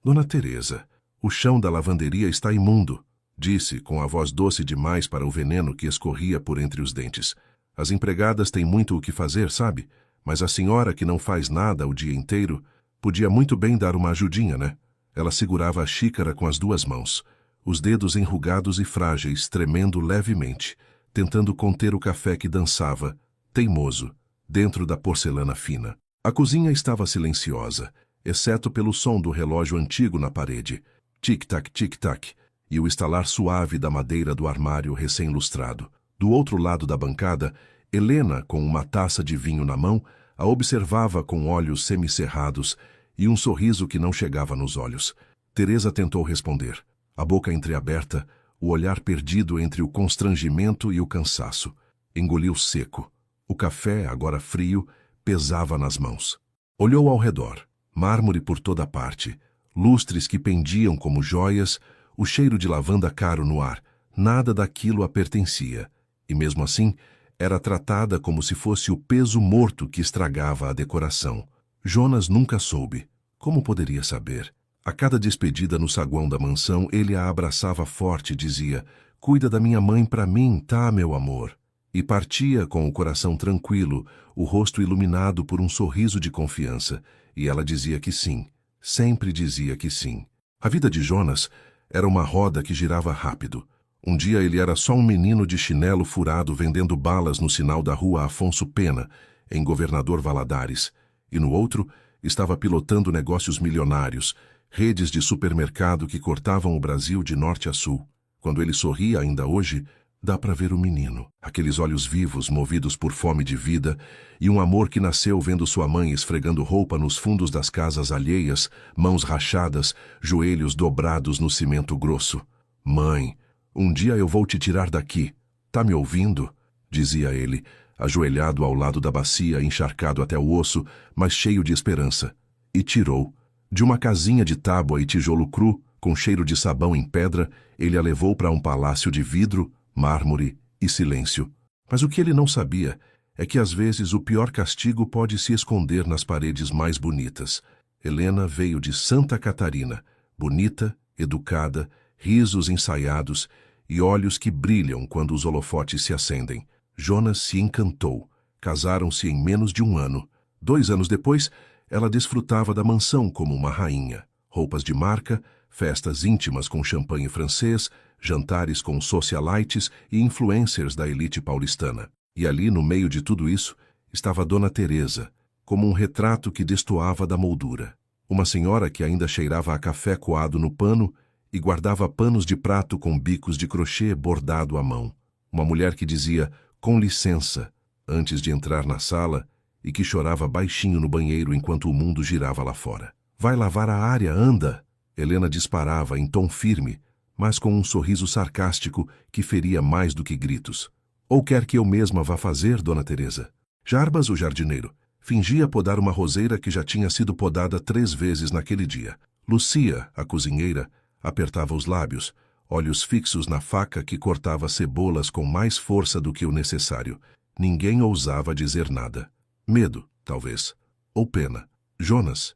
Dona Teresa, o chão da lavanderia está imundo, disse, com a voz doce demais para o veneno que escorria por entre os dentes. As empregadas têm muito o que fazer, sabe? Mas a senhora que não faz nada o dia inteiro, podia muito bem dar uma ajudinha, né? Ela segurava a xícara com as duas mãos, os dedos enrugados e frágeis, tremendo levemente, tentando conter o café que dançava, teimoso, dentro da porcelana fina. A cozinha estava silenciosa, exceto pelo som do relógio antigo na parede, tic-tac, tic-tac, e o estalar suave da madeira do armário recém-lustrado. Do outro lado da bancada, Helena, com uma taça de vinho na mão, a observava com olhos semicerrados e um sorriso que não chegava nos olhos. Teresa tentou responder, a boca entreaberta, o olhar perdido entre o constrangimento e o cansaço. Engoliu seco. O café, agora frio, pesava nas mãos. Olhou ao redor. Mármore por toda parte, lustres que pendiam como joias, o cheiro de lavanda caro no ar. Nada daquilo a pertencia. E mesmo assim, era tratada como se fosse o peso morto que estragava a decoração. Jonas nunca soube. Como poderia saber? A cada despedida no saguão da mansão, ele a abraçava forte e dizia: "Cuida da minha mãe para mim, tá, meu amor?" E partia com o coração tranquilo, o rosto iluminado por um sorriso de confiança. E ela dizia que sim, sempre dizia que sim. A vida de Jonas era uma roda que girava rápido. Um dia ele era só um menino de chinelo furado vendendo balas no sinal da rua Afonso Pena, em Governador Valadares. E no outro, estava pilotando negócios milionários, redes de supermercado que cortavam o Brasil de norte a sul. Quando ele sorria ainda hoje, dá para ver o menino, aqueles olhos vivos movidos por fome de vida e um amor que nasceu vendo sua mãe esfregando roupa nos fundos das casas alheias, mãos rachadas, joelhos dobrados no cimento grosso. "Mãe, um dia eu vou te tirar daqui. Tá me ouvindo?" dizia ele, ajoelhado ao lado da bacia, encharcado até o osso, mas cheio de esperança. E tirou. De uma casinha de tábua e tijolo cru, com cheiro de sabão em pedra, ele a levou para um palácio de vidro, mármore e silêncio. Mas o que ele não sabia é que às vezes o pior castigo pode se esconder nas paredes mais bonitas. Helena veio de Santa Catarina, bonita, educada, risos ensaiados e olhos que brilham quando os holofotes se acendem. Jonas se encantou. Casaram-se em menos de um ano. 2 anos depois, ela desfrutava da mansão como uma rainha. Roupas de marca, festas íntimas com champanhe francês, jantares com socialites e influencers da elite paulistana. E ali, no meio de tudo isso, estava Dona Teresa, como um retrato que destoava da moldura. Uma senhora que ainda cheirava a café coado no pano e guardava panos de prato com bicos de crochê bordado à mão. Uma mulher que dizia "com licença" antes de entrar na sala e que chorava baixinho no banheiro enquanto o mundo girava lá fora. "Vai lavar a área, anda!" Helena disparava em tom firme, mas com um sorriso sarcástico que feria mais do que gritos. "Ou quer que eu mesma vá fazer, Dona Teresa?" Jarbas, o jardineiro, fingia podar uma roseira que já tinha sido podada 3 vezes naquele dia. Lucia, a cozinheira, apertava os lábios, olhos fixos na faca que cortava cebolas com mais força do que o necessário. Ninguém ousava dizer nada. Medo, talvez. Ou pena. Jonas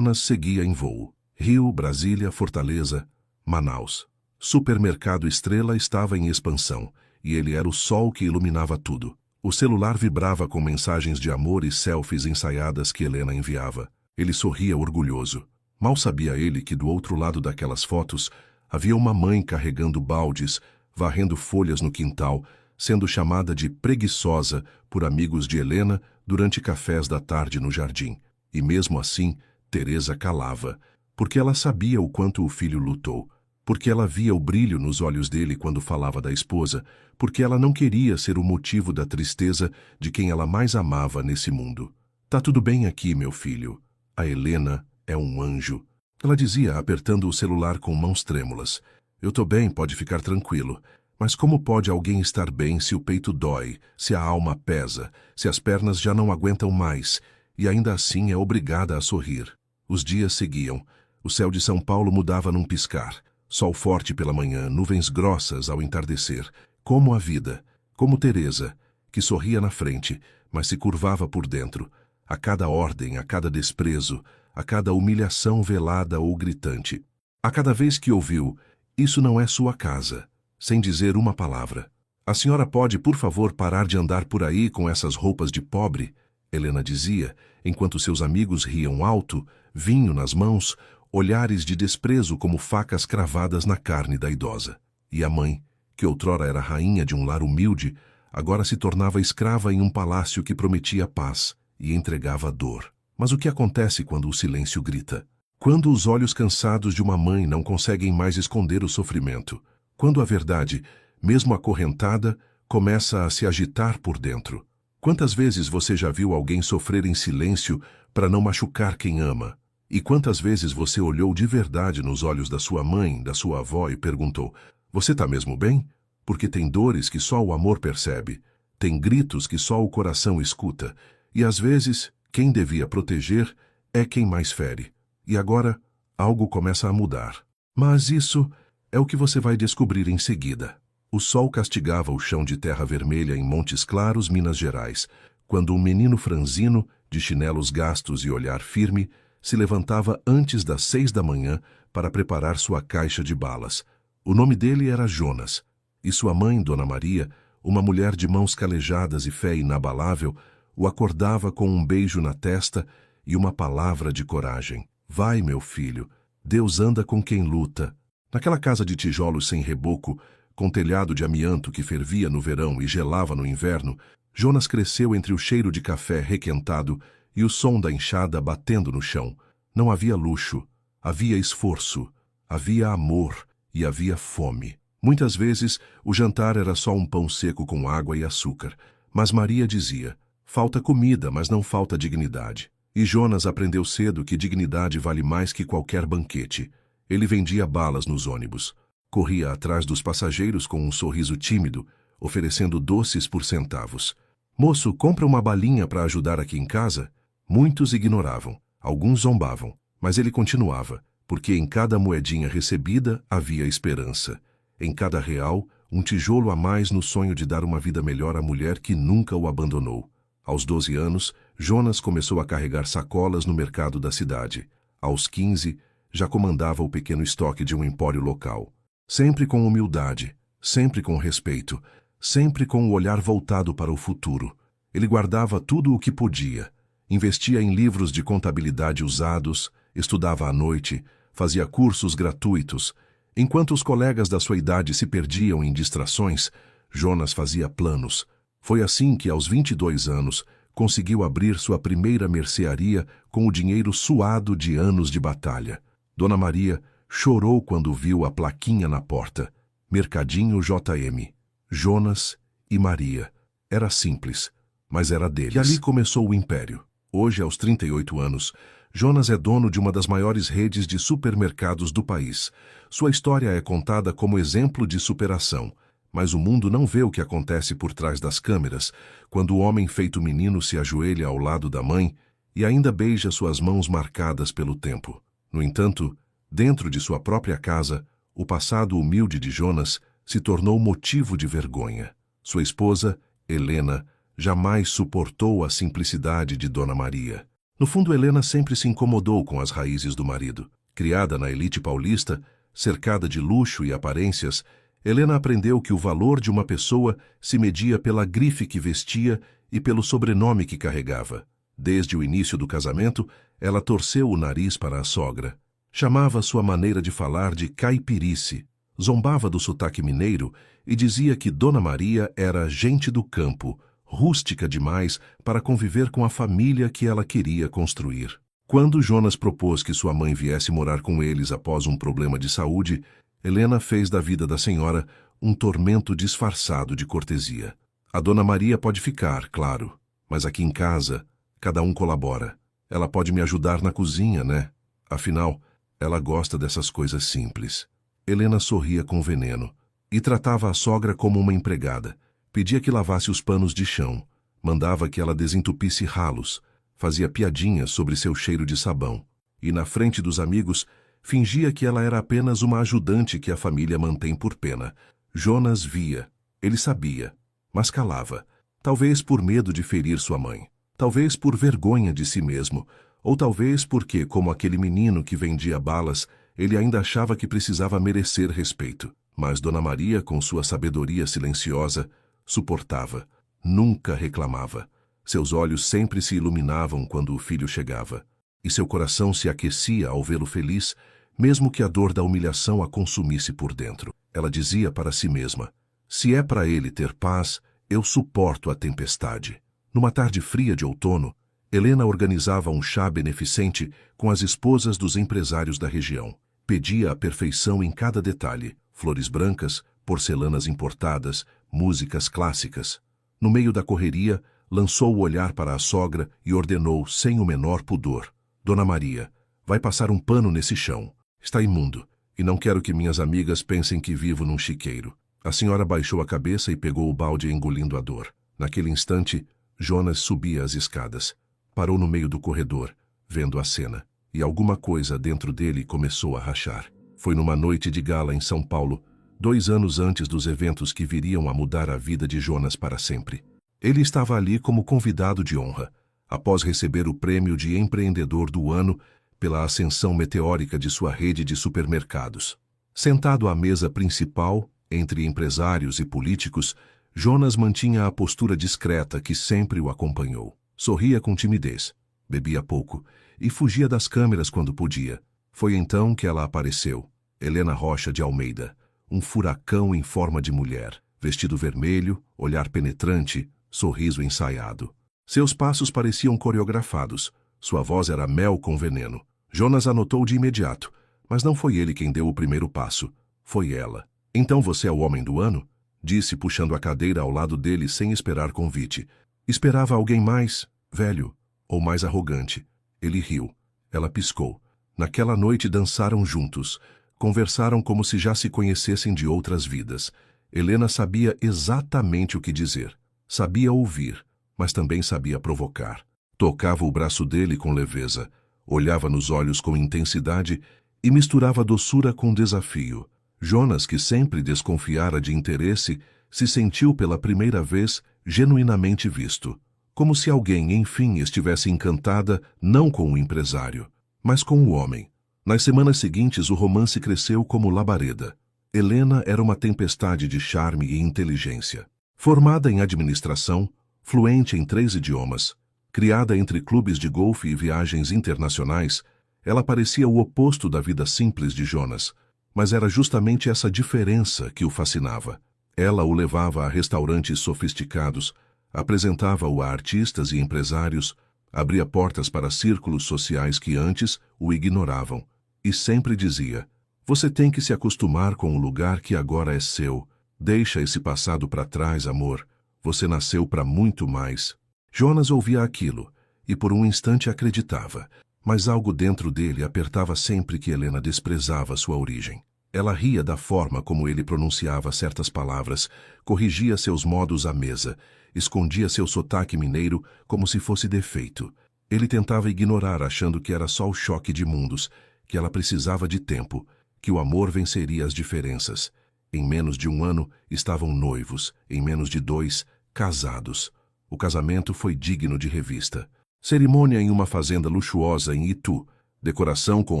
seguia em voo. Rio, Brasília, Fortaleza, Manaus. Supermercado Estrela estava em expansão, e ele era o sol que iluminava tudo. O celular vibrava com mensagens de amor e selfies ensaiadas que Helena enviava. Ele sorria orgulhoso. Mal sabia ele que do outro lado daquelas fotos havia uma mãe carregando baldes, varrendo folhas no quintal, sendo chamada de preguiçosa por amigos de Helena durante cafés da tarde no jardim. E mesmo assim, Teresa calava, porque ela sabia o quanto o filho lutou, porque ela via o brilho nos olhos dele quando falava da esposa, porque ela não queria ser o motivo da tristeza de quem ela mais amava nesse mundo. "Tá tudo bem aqui, meu filho. A Helena é um anjo." Ela dizia, apertando o celular com mãos trêmulas. "Eu tô bem, pode ficar tranquilo. Mas como pode alguém estar bem se o peito dói, se a alma pesa, se as pernas já não aguentam mais, e ainda assim é obrigada a sorrir?" Os dias seguiam. O céu de São Paulo mudava num piscar. Sol forte pela manhã, nuvens grossas ao entardecer. Como a vida, como Teresa, que sorria na frente, mas se curvava por dentro. A cada ordem, a cada desprezo, a cada humilhação velada ou gritante. A cada vez que ouviu, isso não é sua casa, sem dizer uma palavra. A senhora pode, por favor, parar de andar por aí com essas roupas de pobre? Helena dizia, enquanto seus amigos riam alto, vinho nas mãos, olhares de desprezo como facas cravadas na carne da idosa. E a mãe, que outrora era rainha de um lar humilde, agora se tornava escrava em um palácio que prometia paz e entregava dor. Mas o que acontece quando o silêncio grita? Quando os olhos cansados de uma mãe não conseguem mais esconder o sofrimento? Quando a verdade, mesmo acorrentada, começa a se agitar por dentro? Quantas vezes você já viu alguém sofrer em silêncio para não machucar quem ama? E quantas vezes você olhou de verdade nos olhos da sua mãe, da sua avó e perguntou: você está mesmo bem? Porque tem dores que só o amor percebe, tem gritos que só o coração escuta, e às vezes, quem devia proteger é quem mais fere. E agora, algo começa a mudar. Mas isso é o que você vai descobrir em seguida. O sol castigava o chão de terra vermelha em Montes Claros, Minas Gerais, quando um menino franzino, de chinelos gastos e olhar firme, se levantava antes das 6 da manhã para preparar sua caixa de balas. O nome dele era Jonas, e sua mãe, Dona Maria, uma mulher de mãos calejadas e fé inabalável, o acordava com um beijo na testa e uma palavra de coragem. Vai, meu filho, Deus anda com quem luta. Naquela casa de tijolos sem reboco, com telhado de amianto que fervia no verão e gelava no inverno, Jonas cresceu entre o cheiro de café requentado e o som da enxada batendo no chão. Não havia luxo, havia esforço, havia amor e havia fome. Muitas vezes, o jantar era só um pão seco com água e açúcar, mas Maria dizia: falta comida, mas não falta dignidade. E Jonas aprendeu cedo que dignidade vale mais que qualquer banquete. Ele vendia balas nos ônibus. Corria atrás dos passageiros com um sorriso tímido, oferecendo doces por centavos. Moço, compra uma balinha para ajudar aqui em casa? Muitos ignoravam, alguns zombavam, mas ele continuava, porque em cada moedinha recebida havia esperança. Em cada real, um tijolo a mais no sonho de dar uma vida melhor à mulher que nunca o abandonou. Aos 12 anos, Jonas começou a carregar sacolas no mercado da cidade. Aos 15, já comandava o pequeno estoque de um empório local. Sempre com humildade, sempre com respeito, sempre com o olhar voltado para o futuro. Ele guardava tudo o que podia. Investia em livros de contabilidade usados, estudava à noite, fazia cursos gratuitos. Enquanto os colegas da sua idade se perdiam em distrações, Jonas fazia planos. Foi assim que, aos 22 anos, conseguiu abrir sua primeira mercearia com o dinheiro suado de anos de batalha. Dona Maria chorou quando viu a plaquinha na porta: Mercadinho JM, Jonas e Maria. Era simples, mas era deles. E ali começou o império. Hoje, aos 38 anos, Jonas é dono de uma das maiores redes de supermercados do país. Sua história é contada como exemplo de superação, mas o mundo não vê o que acontece por trás das câmeras, quando o homem feito menino se ajoelha ao lado da mãe e ainda beija suas mãos marcadas pelo tempo. No entanto, dentro de sua própria casa, o passado humilde de Jonas se tornou motivo de vergonha. Sua esposa, Helena, jamais suportou a simplicidade de Dona Maria. No fundo, Helena sempre se incomodou com as raízes do marido. Criada na elite paulista, cercada de luxo e aparências, Helena aprendeu que o valor de uma pessoa se media pela grife que vestia e pelo sobrenome que carregava. Desde o início do casamento, ela torceu o nariz para a sogra. Chamava sua maneira de falar de caipirice, zombava do sotaque mineiro e dizia que Dona Maria era gente do campo, rústica demais para conviver com a família que ela queria construir. Quando Jonas propôs que sua mãe viesse morar com eles após um problema de saúde, Helena fez da vida da senhora um tormento disfarçado de cortesia. A Dona Maria pode ficar, claro, mas aqui em casa, cada um colabora. Ela pode me ajudar na cozinha, né? Afinal, ela gosta dessas coisas simples. Helena sorria com veneno e tratava a sogra como uma empregada. Pedia que lavasse os panos de chão, mandava que ela desentupisse ralos, fazia piadinhas sobre seu cheiro de sabão e, na frente dos amigos, fingia que ela era apenas uma ajudante que a família mantém por pena. Jonas via, ele sabia, mas calava, talvez por medo de ferir sua mãe, talvez por vergonha de si mesmo, Ou talvez porque, como aquele menino que vendia balas, ele ainda achava que precisava merecer respeito. Mas Dona Maria, com sua sabedoria silenciosa, suportava, nunca reclamava. Seus olhos sempre se iluminavam quando o filho chegava, e seu coração se aquecia ao vê-lo feliz, mesmo que a dor da humilhação a consumisse por dentro. Ela dizia para si mesma: se é para ele ter paz, eu suporto a tempestade. Numa tarde fria de outono, Helena organizava um chá beneficente com as esposas dos empresários da região. Pedia a perfeição em cada detalhe: flores brancas, porcelanas importadas, músicas clássicas. No meio da correria, lançou o olhar para a sogra e ordenou, sem o menor pudor: Dona Maria, vai passar um pano nesse chão. Está imundo, e não quero que minhas amigas pensem que vivo num chiqueiro. A senhora baixou a cabeça e pegou o balde engolindo a dor. Naquele instante, Jonas subia as escadas. Parou no meio do corredor, vendo a cena, e alguma coisa dentro dele começou a rachar. Foi numa noite de gala em São Paulo, 2 anos antes dos eventos que viriam a mudar a vida de Jonas para sempre. Ele estava ali como convidado de honra, após receber o prêmio de empreendedor do ano pela ascensão meteórica de sua rede de supermercados. Sentado à mesa principal, entre empresários e políticos, Jonas mantinha a postura discreta que sempre o acompanhou. Sorria com timidez, bebia pouco e fugia das câmeras quando podia. Foi então que ela apareceu, Helena Rocha de Almeida, um furacão em forma de mulher, vestido vermelho, olhar penetrante, sorriso ensaiado. Seus passos pareciam coreografados, sua voz era mel com veneno. Jonas anotou de imediato, mas não foi ele quem deu o primeiro passo, foi ela. Então você é o homem do ano? Disse, puxando a cadeira ao lado dele sem esperar convite. Esperava alguém mais velho ou mais arrogante. Ele riu. Ela piscou. Naquela noite dançaram juntos. Conversaram como se já se conhecessem de outras vidas. Helena sabia exatamente o que dizer. Sabia ouvir, mas também sabia provocar. Tocava o braço dele com leveza, olhava nos olhos com intensidade e misturava doçura com desafio. Jonas, que sempre desconfiara de interesse, se sentiu pela primeira vez genuinamente visto. Como se alguém, enfim, estivesse encantada não com o empresário, mas com o homem. Nas semanas seguintes, o romance cresceu como labareda. Helena era uma tempestade de charme e inteligência. Formada em administração, fluente em 3 idiomas, criada entre clubes de golfe e viagens internacionais, ela parecia o oposto da vida simples de Jonas, mas era justamente essa diferença que o fascinava. Ela o levava a restaurantes sofisticados, apresentava-o a artistas e empresários, abria portas para círculos sociais que antes o ignoravam, e sempre dizia: você tem que se acostumar com o lugar que agora é seu. Deixa esse passado para trás, amor. Você nasceu para muito mais. Jonas ouvia aquilo, e por um instante acreditava, mas algo dentro dele apertava sempre que Helena desprezava sua origem. Ela ria da forma como ele pronunciava certas palavras, corrigia seus modos à mesa, escondia seu sotaque mineiro como se fosse defeito. Ele tentava ignorar, achando que era só o choque de mundos, que ela precisava de tempo, que o amor venceria as diferenças. Em menos de 1 ano, estavam noivos, em menos de 2, casados. O casamento foi digno de revista. Cerimônia em uma fazenda luxuosa em Itu, decoração com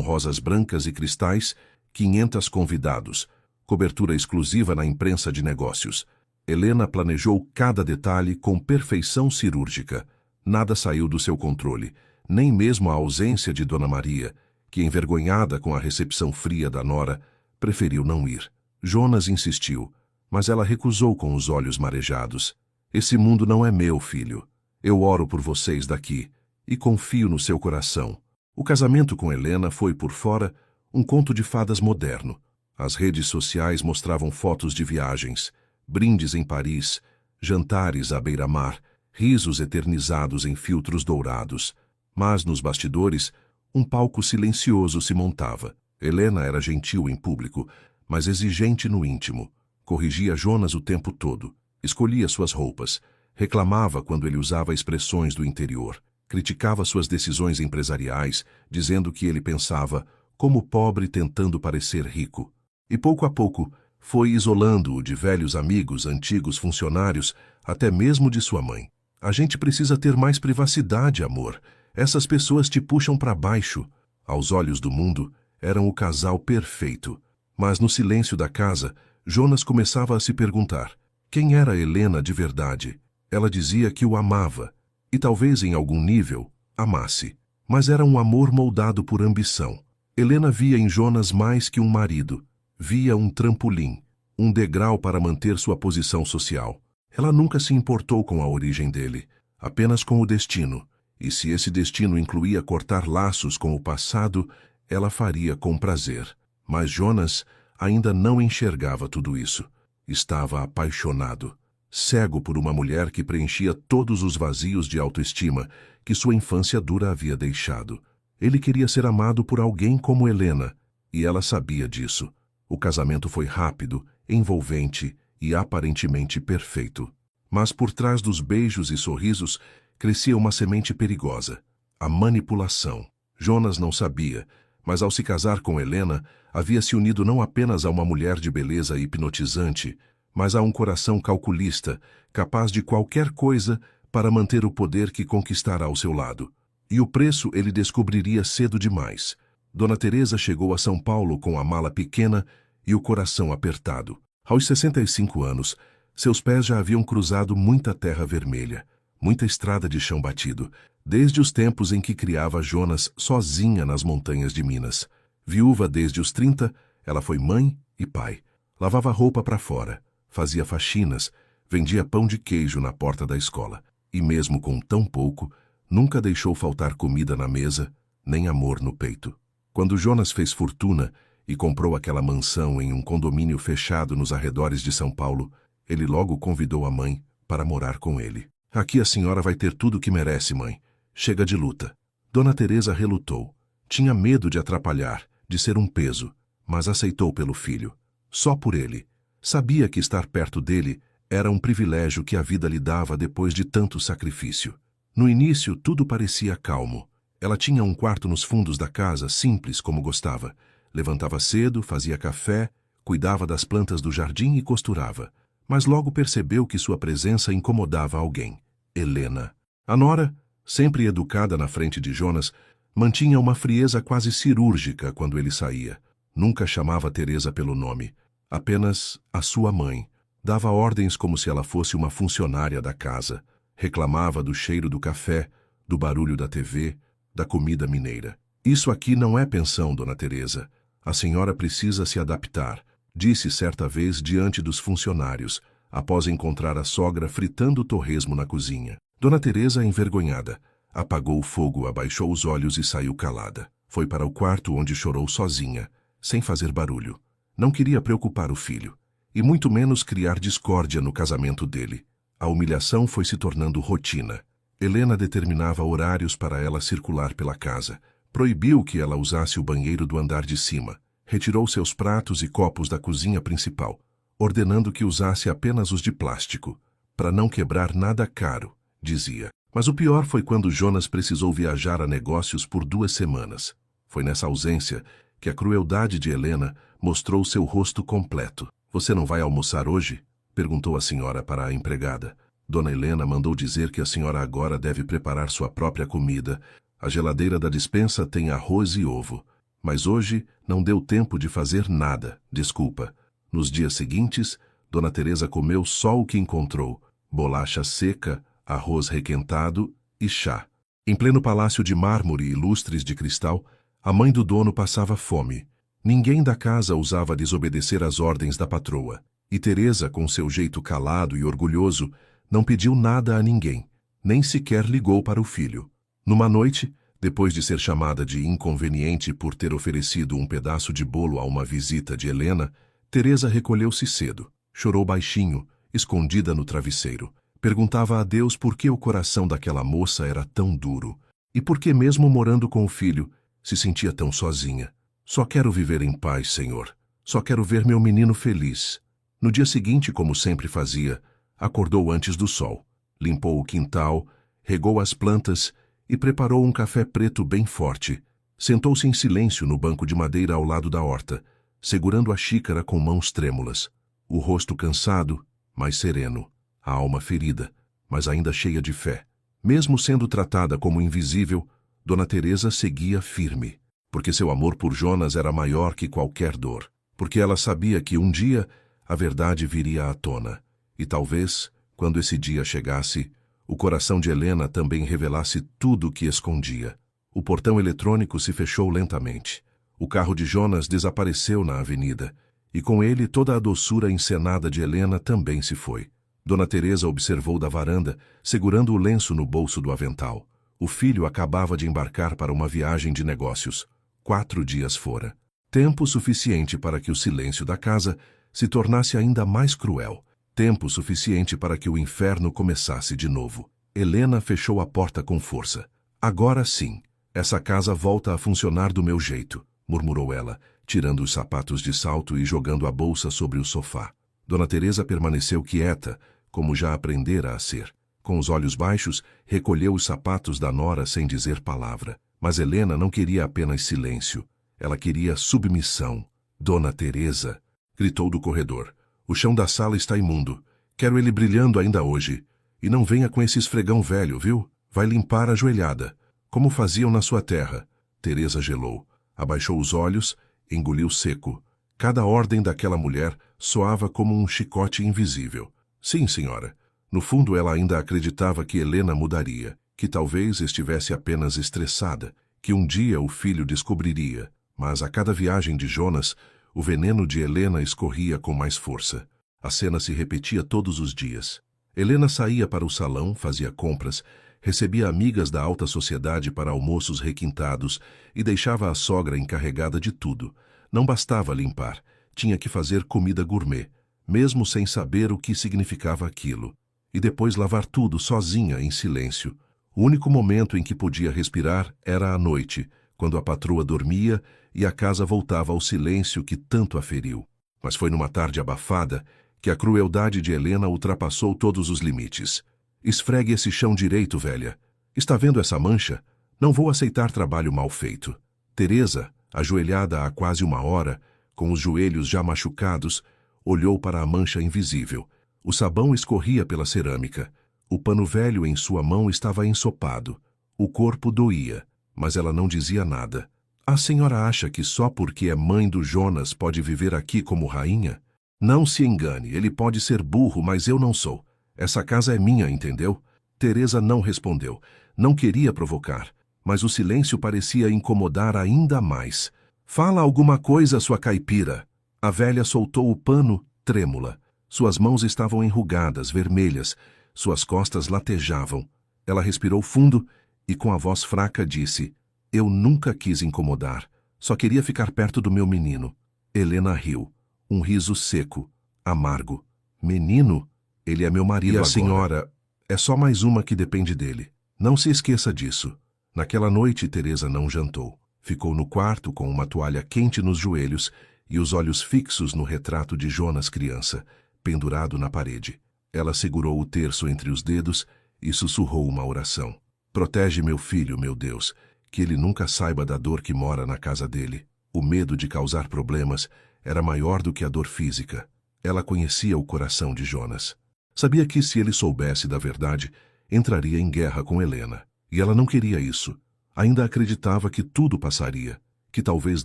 rosas brancas e cristais, 500 convidados, cobertura exclusiva na imprensa de negócios. Helena planejou cada detalhe com perfeição cirúrgica. Nada saiu do seu controle, nem mesmo a ausência de Dona Maria, que, envergonhada com a recepção fria da nora, preferiu não ir. Jonas insistiu, mas ela recusou com os olhos marejados. Esse mundo não é meu, filho. Eu oro por vocês daqui e confio no seu coração. O casamento com Helena foi, por fora, um conto de fadas moderno. As redes sociais mostravam fotos de viagens, brindes em Paris, jantares à beira-mar, risos eternizados em filtros dourados. Mas, nos bastidores, um palco silencioso se montava. Helena era gentil em público, mas exigente no íntimo. Corrigia Jonas o tempo todo. Escolhia suas roupas. Reclamava quando ele usava expressões do interior. Criticava suas decisões empresariais, dizendo que ele pensava como pobre tentando parecer rico. E pouco a pouco, foi isolando-o de velhos amigos, antigos funcionários, até mesmo de sua mãe. A gente precisa ter mais privacidade, amor. Essas pessoas te puxam para baixo. Aos olhos do mundo, eram o casal perfeito. Mas no silêncio da casa, Jonas começava a se perguntar: quem era Helena de verdade? Ela dizia que o amava, e talvez em algum nível, amasse. Mas era um amor moldado por ambição. Helena via em Jonas mais que um marido. Via um trampolim, um degrau para manter sua posição social. Ela nunca se importou com a origem dele, apenas com o destino. E se esse destino incluía cortar laços com o passado, ela faria com prazer. Mas Jonas ainda não enxergava tudo isso. Estava apaixonado, cego por uma mulher que preenchia todos os vazios de autoestima que sua infância dura havia deixado. Ele queria ser amado por alguém como Helena, e ela sabia disso. O casamento foi rápido, envolvente e aparentemente perfeito. Mas por trás dos beijos e sorrisos crescia uma semente perigosa: a manipulação. Jonas não sabia, mas ao se casar com Helena, havia se unido não apenas a uma mulher de beleza hipnotizante, mas a um coração calculista, capaz de qualquer coisa para manter o poder que conquistara ao seu lado. E o preço ele descobriria cedo demais. Dona Teresa chegou a São Paulo com a mala pequena e o coração apertado. Aos 65 anos, seus pés já haviam cruzado muita terra vermelha, muita estrada de chão batido, desde os tempos em que criava Jonas sozinha nas montanhas de Minas. Viúva desde os 30, ela foi mãe e pai. Lavava roupa para fora, fazia faxinas, vendia pão de queijo na porta da escola. E mesmo com tão pouco, nunca deixou faltar comida na mesa, nem amor no peito. Quando Jonas fez fortuna e comprou aquela mansão em um condomínio fechado nos arredores de São Paulo, ele logo convidou a mãe para morar com ele. Aqui a senhora vai ter tudo o que merece, mãe. Chega de luta. Dona Teresa relutou. Tinha medo de atrapalhar, de ser um peso, mas aceitou pelo filho. Só por ele. Sabia que estar perto dele era um privilégio que a vida lhe dava depois de tanto sacrifício. No início, tudo parecia calmo. Ela tinha um quarto nos fundos da casa, simples como gostava. Levantava cedo, fazia café, cuidava das plantas do jardim e costurava. Mas logo percebeu que sua presença incomodava alguém: Helena. A nora, sempre educada na frente de Jonas, mantinha uma frieza quase cirúrgica quando ele saía. Nunca chamava Teresa pelo nome, apenas a sua mãe. Dava ordens como se ela fosse uma funcionária da casa. Reclamava do cheiro do café, do barulho da TV, da comida mineira. Isso aqui não é pensão, Dona Teresa. A senhora precisa se adaptar, disse certa vez diante dos funcionários, após encontrar a sogra fritando torresmo na cozinha. Dona Teresa, envergonhada, apagou o fogo, abaixou os olhos e saiu calada. Foi para o quarto onde chorou sozinha, sem fazer barulho. Não queria preocupar o filho, e muito menos criar discórdia no casamento dele. A humilhação foi se tornando rotina. Helena determinava horários para ela circular pela casa. Proibiu que ela usasse o banheiro do andar de cima. Retirou seus pratos e copos da cozinha principal, ordenando que usasse apenas os de plástico, para não quebrar nada caro, dizia. Mas o pior foi quando Jonas precisou viajar a negócios por 2 semanas. Foi nessa ausência que a crueldade de Helena mostrou seu rosto completo. Você não vai almoçar hoje? Perguntou a senhora para a empregada. Dona Helena mandou dizer que a senhora agora deve preparar sua própria comida. A geladeira da despensa tem arroz e ovo. Mas hoje não deu tempo de fazer nada, desculpa. Nos dias seguintes, Dona Teresa comeu só o que encontrou: bolacha seca, arroz requentado e chá. Em pleno palácio de mármore e lustres de cristal, a mãe do dono passava fome. Ninguém da casa ousava desobedecer às ordens da patroa. E Teresa, com seu jeito calado e orgulhoso, não pediu nada a ninguém, nem sequer ligou para o filho. Numa noite, depois de ser chamada de inconveniente por ter oferecido um pedaço de bolo a uma visita de Helena, Teresa recolheu-se cedo. Chorou baixinho, escondida no travesseiro. Perguntava a Deus por que o coração daquela moça era tão duro, e por que mesmo morando com o filho, se sentia tão sozinha. Só quero viver em paz, Senhor. Só quero ver meu menino feliz. No dia seguinte, como sempre fazia, acordou antes do sol, limpou o quintal, regou as plantas e preparou um café preto bem forte. Sentou-se em silêncio no banco de madeira ao lado da horta, segurando a xícara com mãos trêmulas. O rosto cansado, mas sereno. A alma ferida, mas ainda cheia de fé. Mesmo sendo tratada como invisível, Dona Teresa seguia firme, porque seu amor por Jonas era maior que qualquer dor, porque ela sabia que um dia a verdade viria à tona, e talvez, quando esse dia chegasse, o coração de Helena também revelasse tudo o que escondia. O portão eletrônico se fechou lentamente. O carro de Jonas desapareceu na avenida, e com ele toda a doçura encenada de Helena também se foi. Dona Teresa observou da varanda, segurando o lenço no bolso do avental. O filho acabava de embarcar para uma viagem de negócios. 4 dias fora. Tempo suficiente para que o silêncio da casa se tornasse ainda mais cruel. Tempo suficiente para que o inferno começasse de novo. Helena fechou a porta com força. Agora sim, essa casa volta a funcionar do meu jeito, murmurou ela, tirando os sapatos de salto e jogando a bolsa sobre o sofá. Dona Teresa permaneceu quieta, como já aprendera a ser. Com os olhos baixos, recolheu os sapatos da nora sem dizer palavra. Mas Helena não queria apenas silêncio. Ela queria submissão. Dona Teresa, gritou do corredor. O chão da sala está imundo. Quero ele brilhando ainda hoje. E não venha com esse esfregão velho, viu? Vai limpar a joelhada, como faziam na sua terra. Teresa gelou. Abaixou os olhos, engoliu seco. Cada ordem daquela mulher soava como um chicote invisível. Sim, senhora. No fundo, ela ainda acreditava que Helena mudaria, que talvez estivesse apenas estressada, que um dia o filho descobriria. Mas a cada viagem de Jonas, o veneno de Helena escorria com mais força. A cena se repetia todos os dias. Helena saía para o salão, fazia compras, recebia amigas da alta sociedade para almoços requintados e deixava a sogra encarregada de tudo. Não bastava limpar, tinha que fazer comida gourmet, mesmo sem saber o que significava aquilo. E depois lavar tudo sozinha, em silêncio. O único momento em que podia respirar era à noite, quando a patroa dormia e a casa voltava ao silêncio que tanto a feriu. Mas foi numa tarde abafada que a crueldade de Helena ultrapassou todos os limites. Esfregue esse chão direito, velha. Está vendo essa mancha? Não vou aceitar trabalho mal feito. Teresa, ajoelhada há quase 1 hora, com os joelhos já machucados, olhou para a mancha invisível. O sabão escorria pela cerâmica. O pano velho em sua mão estava ensopado. O corpo doía, mas ela não dizia nada. A senhora acha que só porque é mãe do Jonas pode viver aqui como rainha? Não se engane, ele pode ser burro, mas eu não sou. Essa casa é minha, entendeu? Teresa não respondeu. Não queria provocar, mas o silêncio parecia incomodar ainda mais. Fala alguma coisa, sua caipira. A velha soltou o pano, trêmula. Suas mãos estavam enrugadas, vermelhas. Suas costas latejavam. Ela respirou fundo e com a voz fraca disse: Eu nunca quis incomodar. Só queria ficar perto do meu menino. Helena riu. Um riso seco, amargo. Menino? Ele é meu marido. E a senhora é só mais uma que depende dele. Não se esqueça disso. Naquela noite, Teresa não jantou. Ficou no quarto com uma toalha quente nos joelhos e os olhos fixos no retrato de Jonas criança, pendurado na parede. Ela segurou o terço entre os dedos e sussurrou uma oração. Protege meu filho, meu Deus, que ele nunca saiba da dor que mora na casa dele. O medo de causar problemas era maior do que a dor física. Ela conhecia o coração de Jonas. Sabia que, se ele soubesse da verdade, entraria em guerra com Helena. E ela não queria isso. Ainda acreditava que tudo passaria, que talvez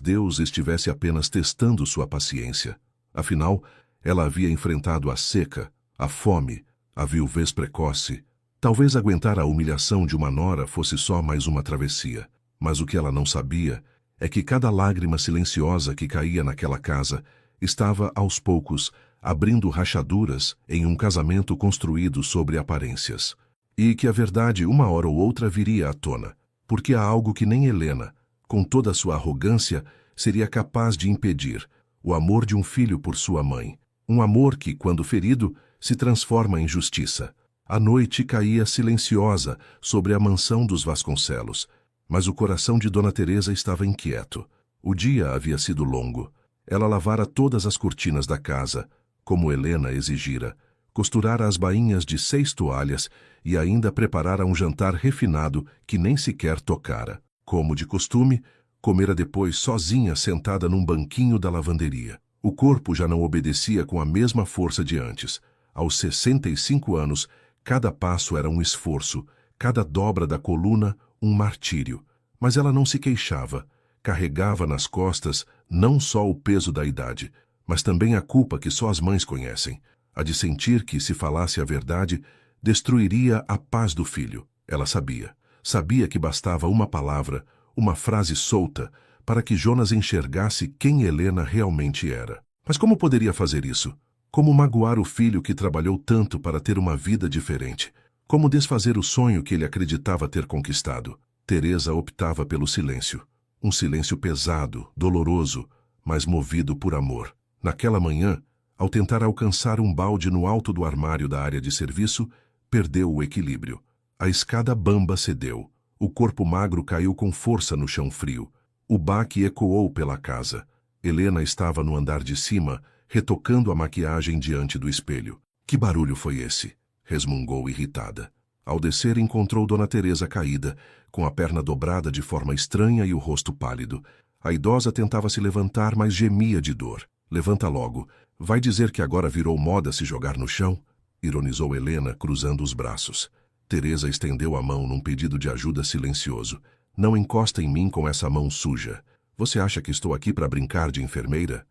Deus estivesse apenas testando sua paciência. Afinal, ela havia enfrentado a seca, a fome, a viuvez precoce. Talvez aguentar a humilhação de uma nora fosse só mais uma travessia. Mas o que ela não sabia é que cada lágrima silenciosa que caía naquela casa estava, aos poucos, abrindo rachaduras em um casamento construído sobre aparências. E que a verdade, uma hora ou outra, viria à tona, porque há algo que nem Helena, com toda a sua arrogância, seria capaz de impedir: o amor de um filho por sua mãe. Um amor que, quando ferido, se transforma em justiça. A noite caía silenciosa sobre a mansão dos Vasconcelos, mas o coração de Dona Teresa estava inquieto. O dia havia sido longo. Ela lavara todas as cortinas da casa, como Helena exigira, costurara as bainhas de 6 toalhas e ainda preparara um jantar refinado que nem sequer tocara. Como de costume, comera depois sozinha sentada num banquinho da lavanderia. O corpo já não obedecia com a mesma força de antes. Aos 65 anos, cada passo era um esforço, cada dobra da coluna um martírio. Mas ela não se queixava. Carregava nas costas não só o peso da idade, mas também a culpa que só as mães conhecem, a de sentir que, se falasse a verdade, destruiria a paz do filho. Ela sabia. Sabia que bastava uma palavra, uma frase solta, para que Jonas enxergasse quem Helena realmente era. Mas como poderia fazer isso? Como magoar o filho que trabalhou tanto para ter uma vida diferente? Como desfazer o sonho que ele acreditava ter conquistado? Teresa optava pelo silêncio. Um silêncio pesado, doloroso, mas movido por amor. Naquela manhã, ao tentar alcançar um balde no alto do armário da área de serviço, perdeu o equilíbrio. A escada bamba cedeu. O corpo magro caiu com força no chão frio. O baque ecoou pela casa. Helena estava no andar de cima, retocando a maquiagem diante do espelho. Que barulho foi esse? Resmungou irritada. Ao descer, encontrou Dona Teresa caída, com a perna dobrada de forma estranha e o rosto pálido. A idosa tentava se levantar, mas gemia de dor. Levanta logo. Vai dizer que agora virou moda se jogar no chão? Ironizou Helena, cruzando os braços. Teresa estendeu a mão num pedido de ajuda silencioso. Não encosta em mim com essa mão suja. Você acha que estou aqui para brincar de enfermeira?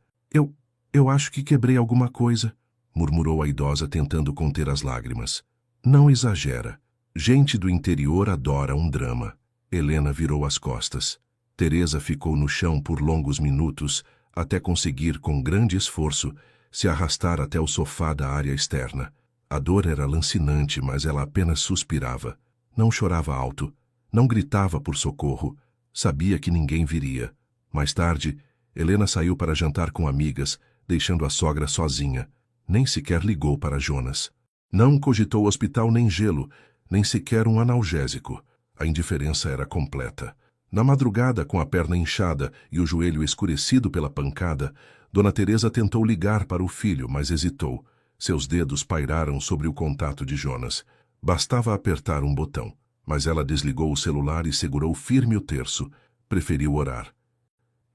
Eu acho que quebrei alguma coisa, murmurou a idosa tentando conter as lágrimas. Não exagera. Gente do interior adora um drama. Helena virou as costas. Teresa ficou no chão por longos minutos, até conseguir, com grande esforço, se arrastar até o sofá da área externa. A dor era lancinante, mas ela apenas suspirava. Não chorava alto. Não gritava por socorro. Sabia que ninguém viria. Mais tarde, Helena saiu para jantar com amigas, deixando a sogra sozinha. Nem sequer ligou para Jonas. Não cogitou hospital nem gelo, nem sequer um analgésico. A indiferença era completa. Na madrugada, com a perna inchada e o joelho escurecido pela pancada, Dona Teresa tentou ligar para o filho, mas hesitou. Seus dedos pairaram sobre o contato de Jonas. Bastava apertar um botão. Mas ela desligou o celular e segurou firme o terço. Preferiu orar.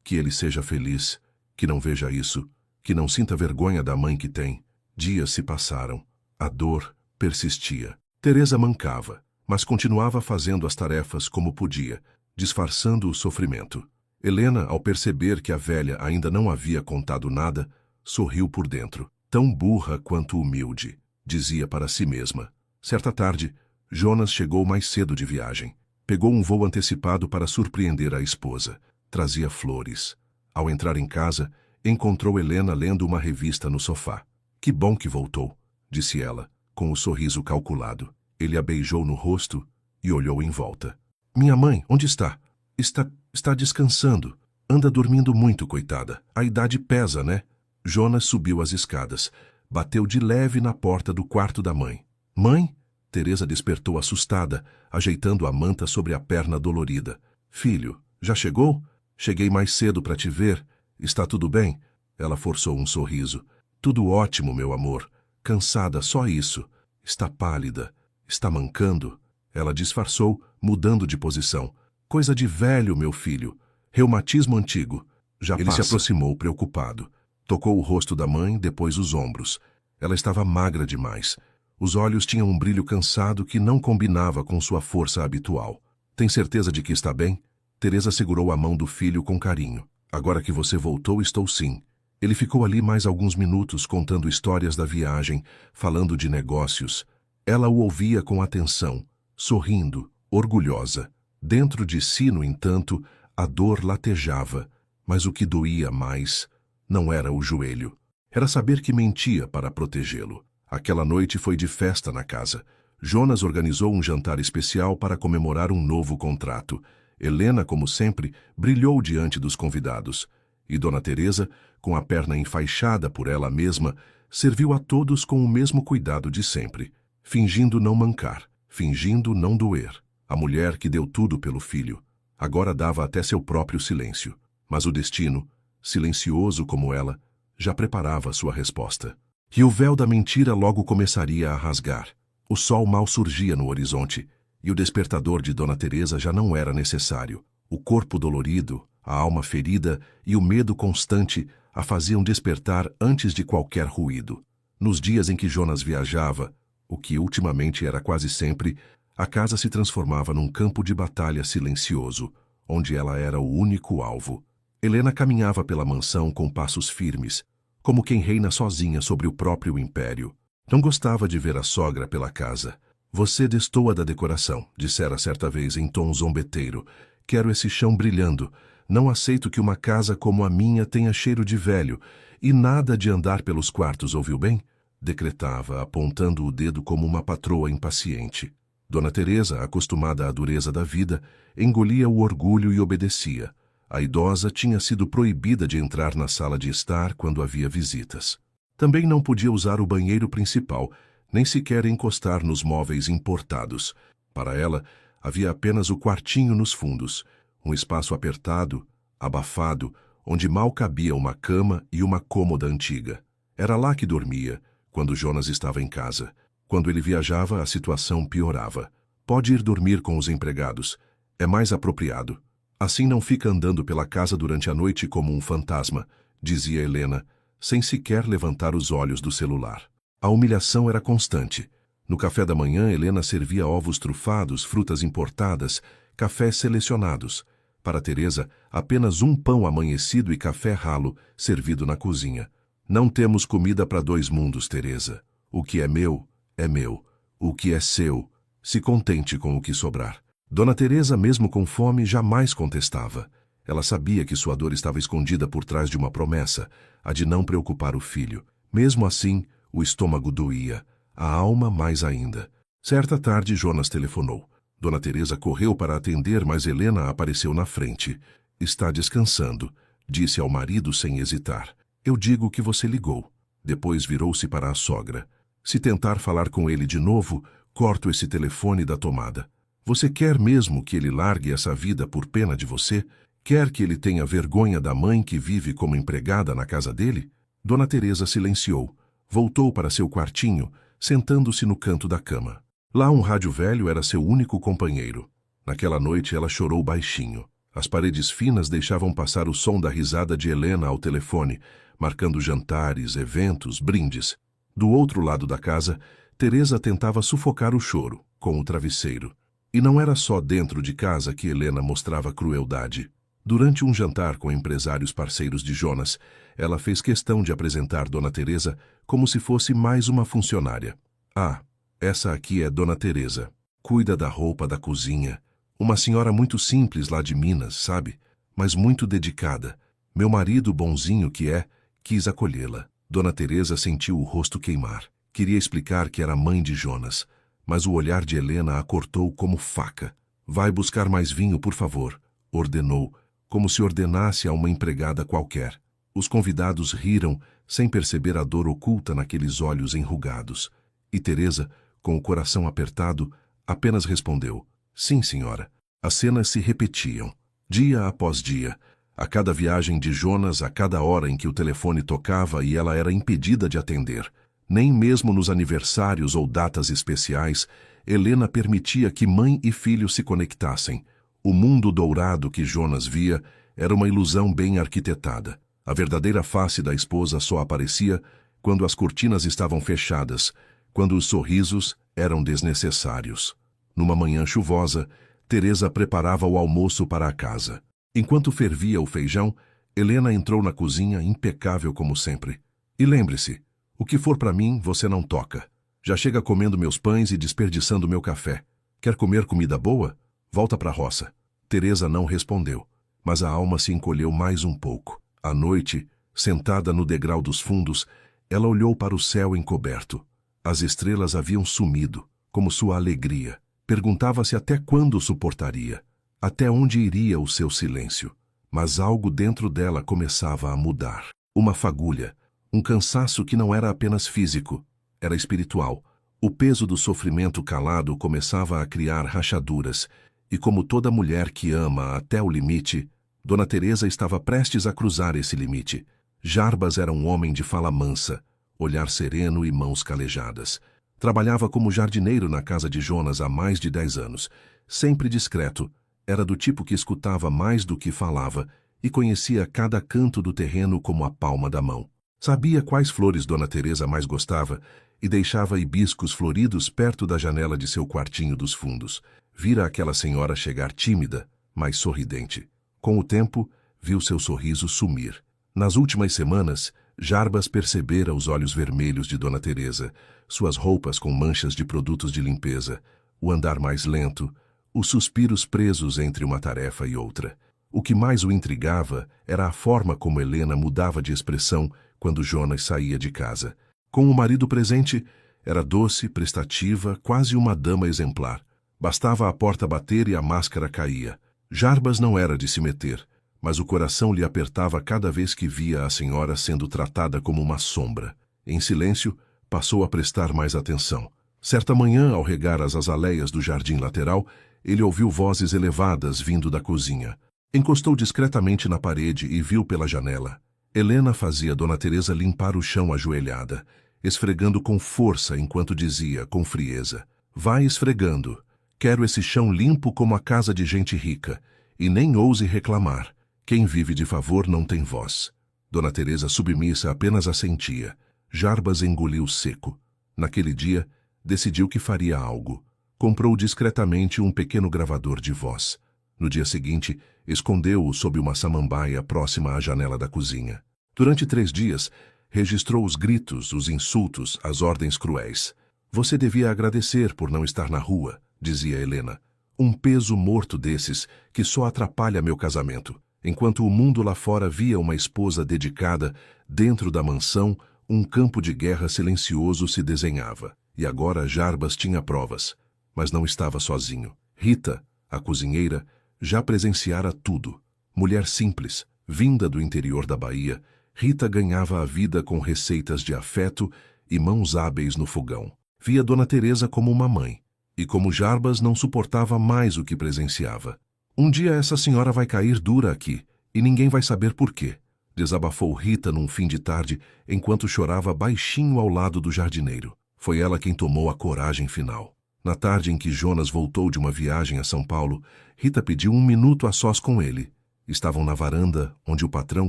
Que ele seja feliz, que não veja isso, que não sinta vergonha da mãe que tem. Dias se passaram. A dor persistia. Teresa mancava, mas continuava fazendo as tarefas como podia, disfarçando o sofrimento. Helena, ao perceber que a velha ainda não havia contado nada, sorriu por dentro. Tão burra quanto humilde, dizia para si mesma. Certa tarde, Jonas chegou mais cedo de viagem. Pegou um voo antecipado para surpreender a esposa. Trazia flores. Ao entrar em casa, encontrou Helena lendo uma revista no sofá. Que bom que voltou, disse ela, com o sorriso calculado. Ele a beijou no rosto e olhou em volta. Minha mãe, onde está? Está descansando. Anda dormindo muito, coitada. A idade pesa, né? Jonas subiu as escadas. Bateu de leve na porta do quarto da mãe. Mãe? Teresa despertou assustada, ajeitando a manta sobre a perna dolorida. Filho, já chegou? Cheguei mais cedo para te ver. Está tudo bem? Ela forçou um sorriso. Tudo ótimo, meu amor. Cansada, só isso. Está pálida. Está mancando. Ela disfarçou, mudando de posição. Coisa de velho, meu filho. Reumatismo antigo. Já Ele se aproximou, preocupado. Tocou o rosto da mãe, depois os ombros. Ela estava magra demais. Os olhos tinham um brilho cansado que não combinava com sua força habitual. Tem certeza de que está bem? Teresa segurou a mão do filho com carinho. Agora que você voltou, estou sim. Ele ficou ali mais alguns minutos contando histórias da viagem, falando de negócios. Ela o ouvia com atenção, sorrindo, orgulhosa. Dentro de si, no entanto, a dor latejava, mas o que doía mais não era o joelho. Era saber que mentia para protegê-lo. Aquela noite foi de festa na casa. Jonas organizou um jantar especial para comemorar um novo contrato. Helena, como sempre, brilhou diante dos convidados. E Dona Teresa, com a perna enfaixada por ela mesma, serviu a todos com o mesmo cuidado de sempre, fingindo não mancar, fingindo não doer. A mulher que deu tudo pelo filho, agora dava até seu próprio silêncio. Mas o destino, silencioso como ela, já preparava sua resposta. E o véu da mentira logo começaria a rasgar. O sol mal surgia no horizonte, e o despertador de Dona Teresa já não era necessário. O corpo dolorido, a alma ferida e o medo constante a faziam despertar antes de qualquer ruído. Nos dias em que Jonas viajava, o que ultimamente era quase sempre, a casa se transformava num campo de batalha silencioso, onde ela era o único alvo. Helena caminhava pela mansão com passos firmes, como quem reina sozinha sobre o próprio império. Não gostava de ver a sogra pela casa. Você destoa da decoração, dissera certa vez em tom zombeteiro. Quero esse chão brilhando. Não aceito que uma casa como a minha tenha cheiro de velho. E nada de andar pelos quartos, ouviu bem? Decretava, apontando o dedo como uma patroa impaciente. Dona Teresa, acostumada à dureza da vida, engolia o orgulho e obedecia. A idosa tinha sido proibida de entrar na sala de estar quando havia visitas. Também não podia usar o banheiro principal, nem sequer encostar nos móveis importados. Para ela, havia apenas o quartinho nos fundos, um espaço apertado, abafado, onde mal cabia uma cama e uma cômoda antiga. Era lá que dormia, quando Jonas estava em casa. Quando ele viajava, a situação piorava. Pode ir dormir com os empregados. É mais apropriado. Assim não fica andando pela casa durante a noite como um fantasma, dizia Helena, sem sequer levantar os olhos do celular. A humilhação era constante. No café da manhã, Helena servia ovos trufados, frutas importadas, cafés selecionados. Para Teresa, apenas um pão amanhecido e café ralo, servido na cozinha. Não temos comida para dois mundos, Teresa. O que é meu, é meu. O que é seu, se contente com o que sobrar. Dona Teresa, mesmo com fome, jamais contestava. Ela sabia que sua dor estava escondida por trás de uma promessa, a de não preocupar o filho. Mesmo assim, o estômago doía, a alma mais ainda. Certa tarde, Jonas telefonou. Dona Teresa correu para atender, mas Helena apareceu na frente. Está descansando, disse ao marido sem hesitar. Eu digo que você ligou. Depois virou-se para a sogra. Se tentar falar com ele de novo, corto esse telefone da tomada. Você quer mesmo que ele largue essa vida por pena de você? Quer que ele tenha vergonha da mãe que vive como empregada na casa dele? Dona Teresa silenciou. Voltou para seu quartinho, sentando-se no canto da cama. Lá um rádio velho era seu único companheiro. Naquela noite ela chorou baixinho. As paredes finas deixavam passar o som da risada de Helena ao telefone, marcando jantares, eventos, brindes. Do outro lado da casa, Teresa tentava sufocar o choro, com o travesseiro. E não era só dentro de casa que Helena mostrava crueldade. Durante um jantar com empresários parceiros de Jonas, ela fez questão de apresentar Dona Teresa como se fosse mais uma funcionária. Ah, essa aqui é Dona Teresa. Cuida da roupa da cozinha. Uma senhora muito simples lá de Minas, sabe? Mas muito dedicada. Meu marido, bonzinho que é, quis acolhê-la. Dona Teresa sentiu o rosto queimar. Queria explicar que era mãe de Jonas, mas o olhar de Helena a cortou como faca. Vai buscar mais vinho, por favor, ordenou, como se ordenasse a uma empregada qualquer. Os convidados riram, sem perceber a dor oculta naqueles olhos enrugados. E Teresa, com o coração apertado, apenas respondeu, sim, senhora. As cenas se repetiam, dia após dia. A cada viagem de Jonas, a cada hora em que o telefone tocava e ela era impedida de atender. Nem mesmo nos aniversários ou datas especiais, Helena permitia que mãe e filho se conectassem. O mundo dourado que Jonas via era uma ilusão bem arquitetada. A verdadeira face da esposa só aparecia quando as cortinas estavam fechadas, quando os sorrisos eram desnecessários. Numa manhã chuvosa, Teresa preparava o almoço para a casa. Enquanto fervia o feijão, Helena entrou na cozinha impecável como sempre. E lembre-se, o que for para mim, você não toca. Já chega comendo meus pães e desperdiçando meu café. Quer comer comida boa? Volta para a roça. Teresa não respondeu, mas a alma se encolheu mais um pouco. À noite, sentada no degrau dos fundos, ela olhou para o céu encoberto. As estrelas haviam sumido, como sua alegria. Perguntava-se até quando suportaria, até onde iria o seu silêncio. Mas algo dentro dela começava a mudar. Uma fagulha, um cansaço que não era apenas físico, era espiritual. O peso do sofrimento calado começava a criar rachaduras, e como toda mulher que ama até o limite, Dona Teresa estava prestes a cruzar esse limite. Jarbas era um homem de fala mansa, olhar sereno e mãos calejadas. Trabalhava como jardineiro na casa de Jonas há mais de 10 anos. Sempre discreto, era do tipo que escutava mais do que falava e conhecia cada canto do terreno como a palma da mão. Sabia quais flores Dona Teresa mais gostava e deixava hibiscos floridos perto da janela de seu quartinho dos fundos. Vira aquela senhora chegar tímida, mais sorridente. Com o tempo, viu seu sorriso sumir. Nas últimas semanas, Jarbas percebera os olhos vermelhos de Dona Teresa, suas roupas com manchas de produtos de limpeza, o andar mais lento, os suspiros presos entre uma tarefa e outra. O que mais o intrigava era a forma como Helena mudava de expressão quando Jonas saía de casa. Com o marido presente, era doce, prestativa, quase uma dama exemplar. Bastava a porta bater e a máscara caía. Jarbas não era de se meter, mas o coração lhe apertava cada vez que via a senhora sendo tratada como uma sombra. Em silêncio, passou a prestar mais atenção. Certa manhã, ao regar as azaleias do jardim lateral, ele ouviu vozes elevadas vindo da cozinha. Encostou discretamente na parede e viu pela janela. Helena fazia Dona Teresa limpar o chão ajoelhada, esfregando com força enquanto dizia, com frieza: "Vai esfregando. Quero esse chão limpo como a casa de gente rica, e nem ouse reclamar. Quem vive de favor não tem voz." Dona Teresa, submissa, apenas assentia. Jarbas engoliu seco. Naquele dia, decidiu que faria algo. Comprou discretamente um pequeno gravador de voz. No dia seguinte, escondeu-o sob uma samambaia próxima à janela da cozinha. Durante 3 dias, registrou os gritos, os insultos, as ordens cruéis. "Você devia agradecer por não estar na rua", dizia Helena. "Um peso morto desses que só atrapalha meu casamento." Enquanto o mundo lá fora via uma esposa dedicada, dentro da mansão, um campo de guerra silencioso se desenhava. E agora Jarbas tinha provas. Mas não estava sozinho. Rita, a cozinheira, já presenciara tudo. Mulher simples, vinda do interior da Bahia, Rita ganhava a vida com receitas de afeto e mãos hábeis no fogão. Via Dona Teresa como uma mãe. E como Jarbas não suportava mais o que presenciava. "Um dia essa senhora vai cair dura aqui, e ninguém vai saber por quê", desabafou Rita num fim de tarde, enquanto chorava baixinho ao lado do jardineiro. Foi ela quem tomou a coragem final. Na tarde em que Jonas voltou de uma viagem a São Paulo, Rita pediu 1 minuto a sós com ele. Estavam na varanda, onde o patrão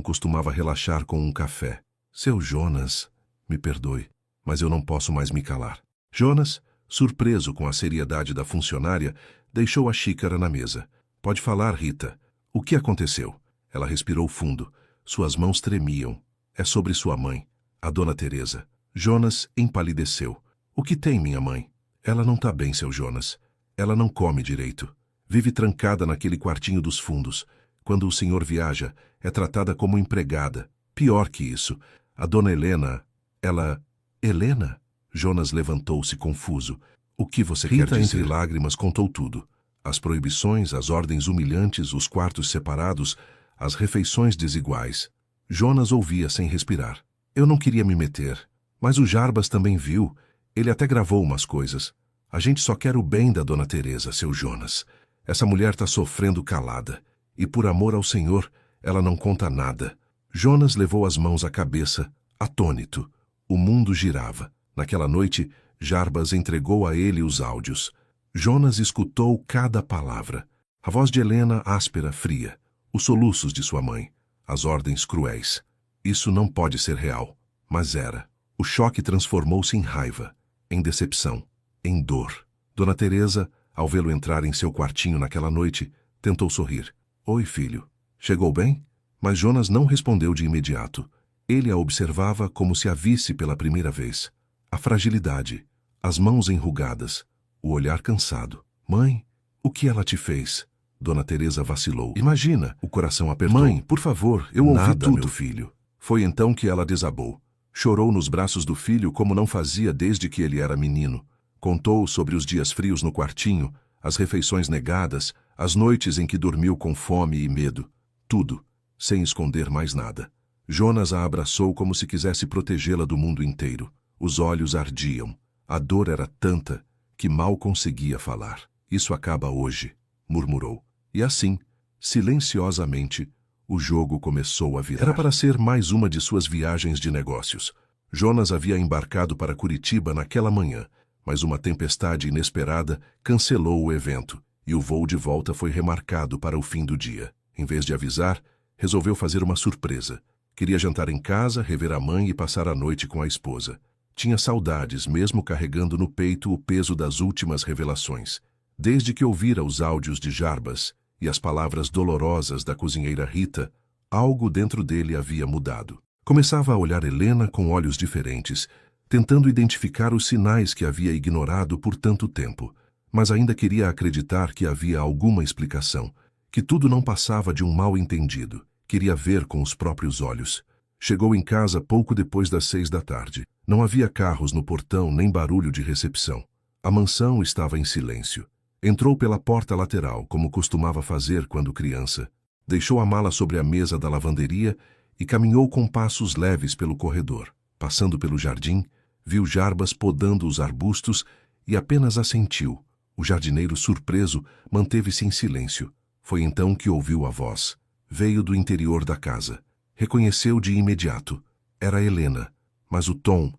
costumava relaxar com um café. "Seu Jonas, me perdoe, mas eu não posso mais me calar." Jonas, surpreso com a seriedade da funcionária, deixou a xícara na mesa. "Pode falar, Rita. O que aconteceu?" Ela respirou fundo. Suas mãos tremiam. "É sobre sua mãe, a Dona Teresa." Jonas empalideceu. "O que tem, minha mãe?" "Ela não tá bem, seu Jonas. Ela não come direito. Vive trancada naquele quartinho dos fundos. Quando o senhor viaja, é tratada como empregada. Pior que isso, a Dona Helena, ela..." "Helena?" Jonas levantou-se confuso. "O que você quer dizer?" Rita, entre lágrimas, contou tudo. As proibições, as ordens humilhantes, os quartos separados, as refeições desiguais. Jonas ouvia sem respirar. "Eu não queria me meter, mas o Jarbas também viu. Ele até gravou umas coisas. A gente só quer o bem da Dona Teresa, seu Jonas. Essa mulher tá sofrendo calada. E por amor ao Senhor, ela não conta nada." Jonas levou as mãos à cabeça, atônito. O mundo girava. Naquela noite, Jarbas entregou a ele os áudios. Jonas escutou cada palavra. A voz de Helena áspera, fria. Os soluços de sua mãe. As ordens cruéis. Isso não pode ser real. Mas era. O choque transformou-se em raiva, em decepção, em dor. Dona Teresa, ao vê-lo entrar em seu quartinho naquela noite, tentou sorrir. "Oi, filho. Chegou bem?" Mas Jonas não respondeu de imediato. Ele a observava como se a visse pela primeira vez. A fragilidade, as mãos enrugadas, o olhar cansado. "Mãe, o que ela te fez?" Dona Teresa vacilou. "Imagina!" O coração apertou. "Mãe, por favor, eu ouvi tudo." "Meu filho." Foi então que ela desabou. Chorou nos braços do filho como não fazia desde que ele era menino. Contou sobre os dias frios no quartinho, as refeições negadas, as noites em que dormiu com fome e medo. Tudo, sem esconder mais nada. Jonas a abraçou como se quisesse protegê-la do mundo inteiro. Os olhos ardiam. A dor era tanta que mal conseguia falar. "Isso acaba hoje", murmurou. E assim, silenciosamente, o jogo começou a virar. Era para ser mais uma de suas viagens de negócios. Jonas havia embarcado para Curitiba naquela manhã, mas uma tempestade inesperada cancelou o evento, e o voo de volta foi remarcado para o fim do dia. Em vez de avisar, resolveu fazer uma surpresa. Queria jantar em casa, rever a mãe e passar a noite com a esposa. Tinha saudades, mesmo carregando no peito o peso das últimas revelações. Desde que ouvira os áudios de Jarbas, e as palavras dolorosas da cozinheira Rita, algo dentro dele havia mudado. Começava a olhar Helena com olhos diferentes, tentando identificar os sinais que havia ignorado por tanto tempo, mas ainda queria acreditar que havia alguma explicação, que tudo não passava de um mal-entendido. Queria ver com os próprios olhos. Chegou em casa pouco depois das 6 da tarde. Não havia carros no portão nem barulho de recepção. A mansão estava em silêncio. Entrou pela porta lateral, como costumava fazer quando criança. Deixou a mala sobre a mesa da lavanderia e caminhou com passos leves pelo corredor. Passando pelo jardim, viu Jarbas podando os arbustos e apenas assentiu. O jardineiro, surpreso, manteve-se em silêncio. Foi então que ouviu a voz. Veio do interior da casa. Reconheceu de imediato. Era Helena. Mas o tom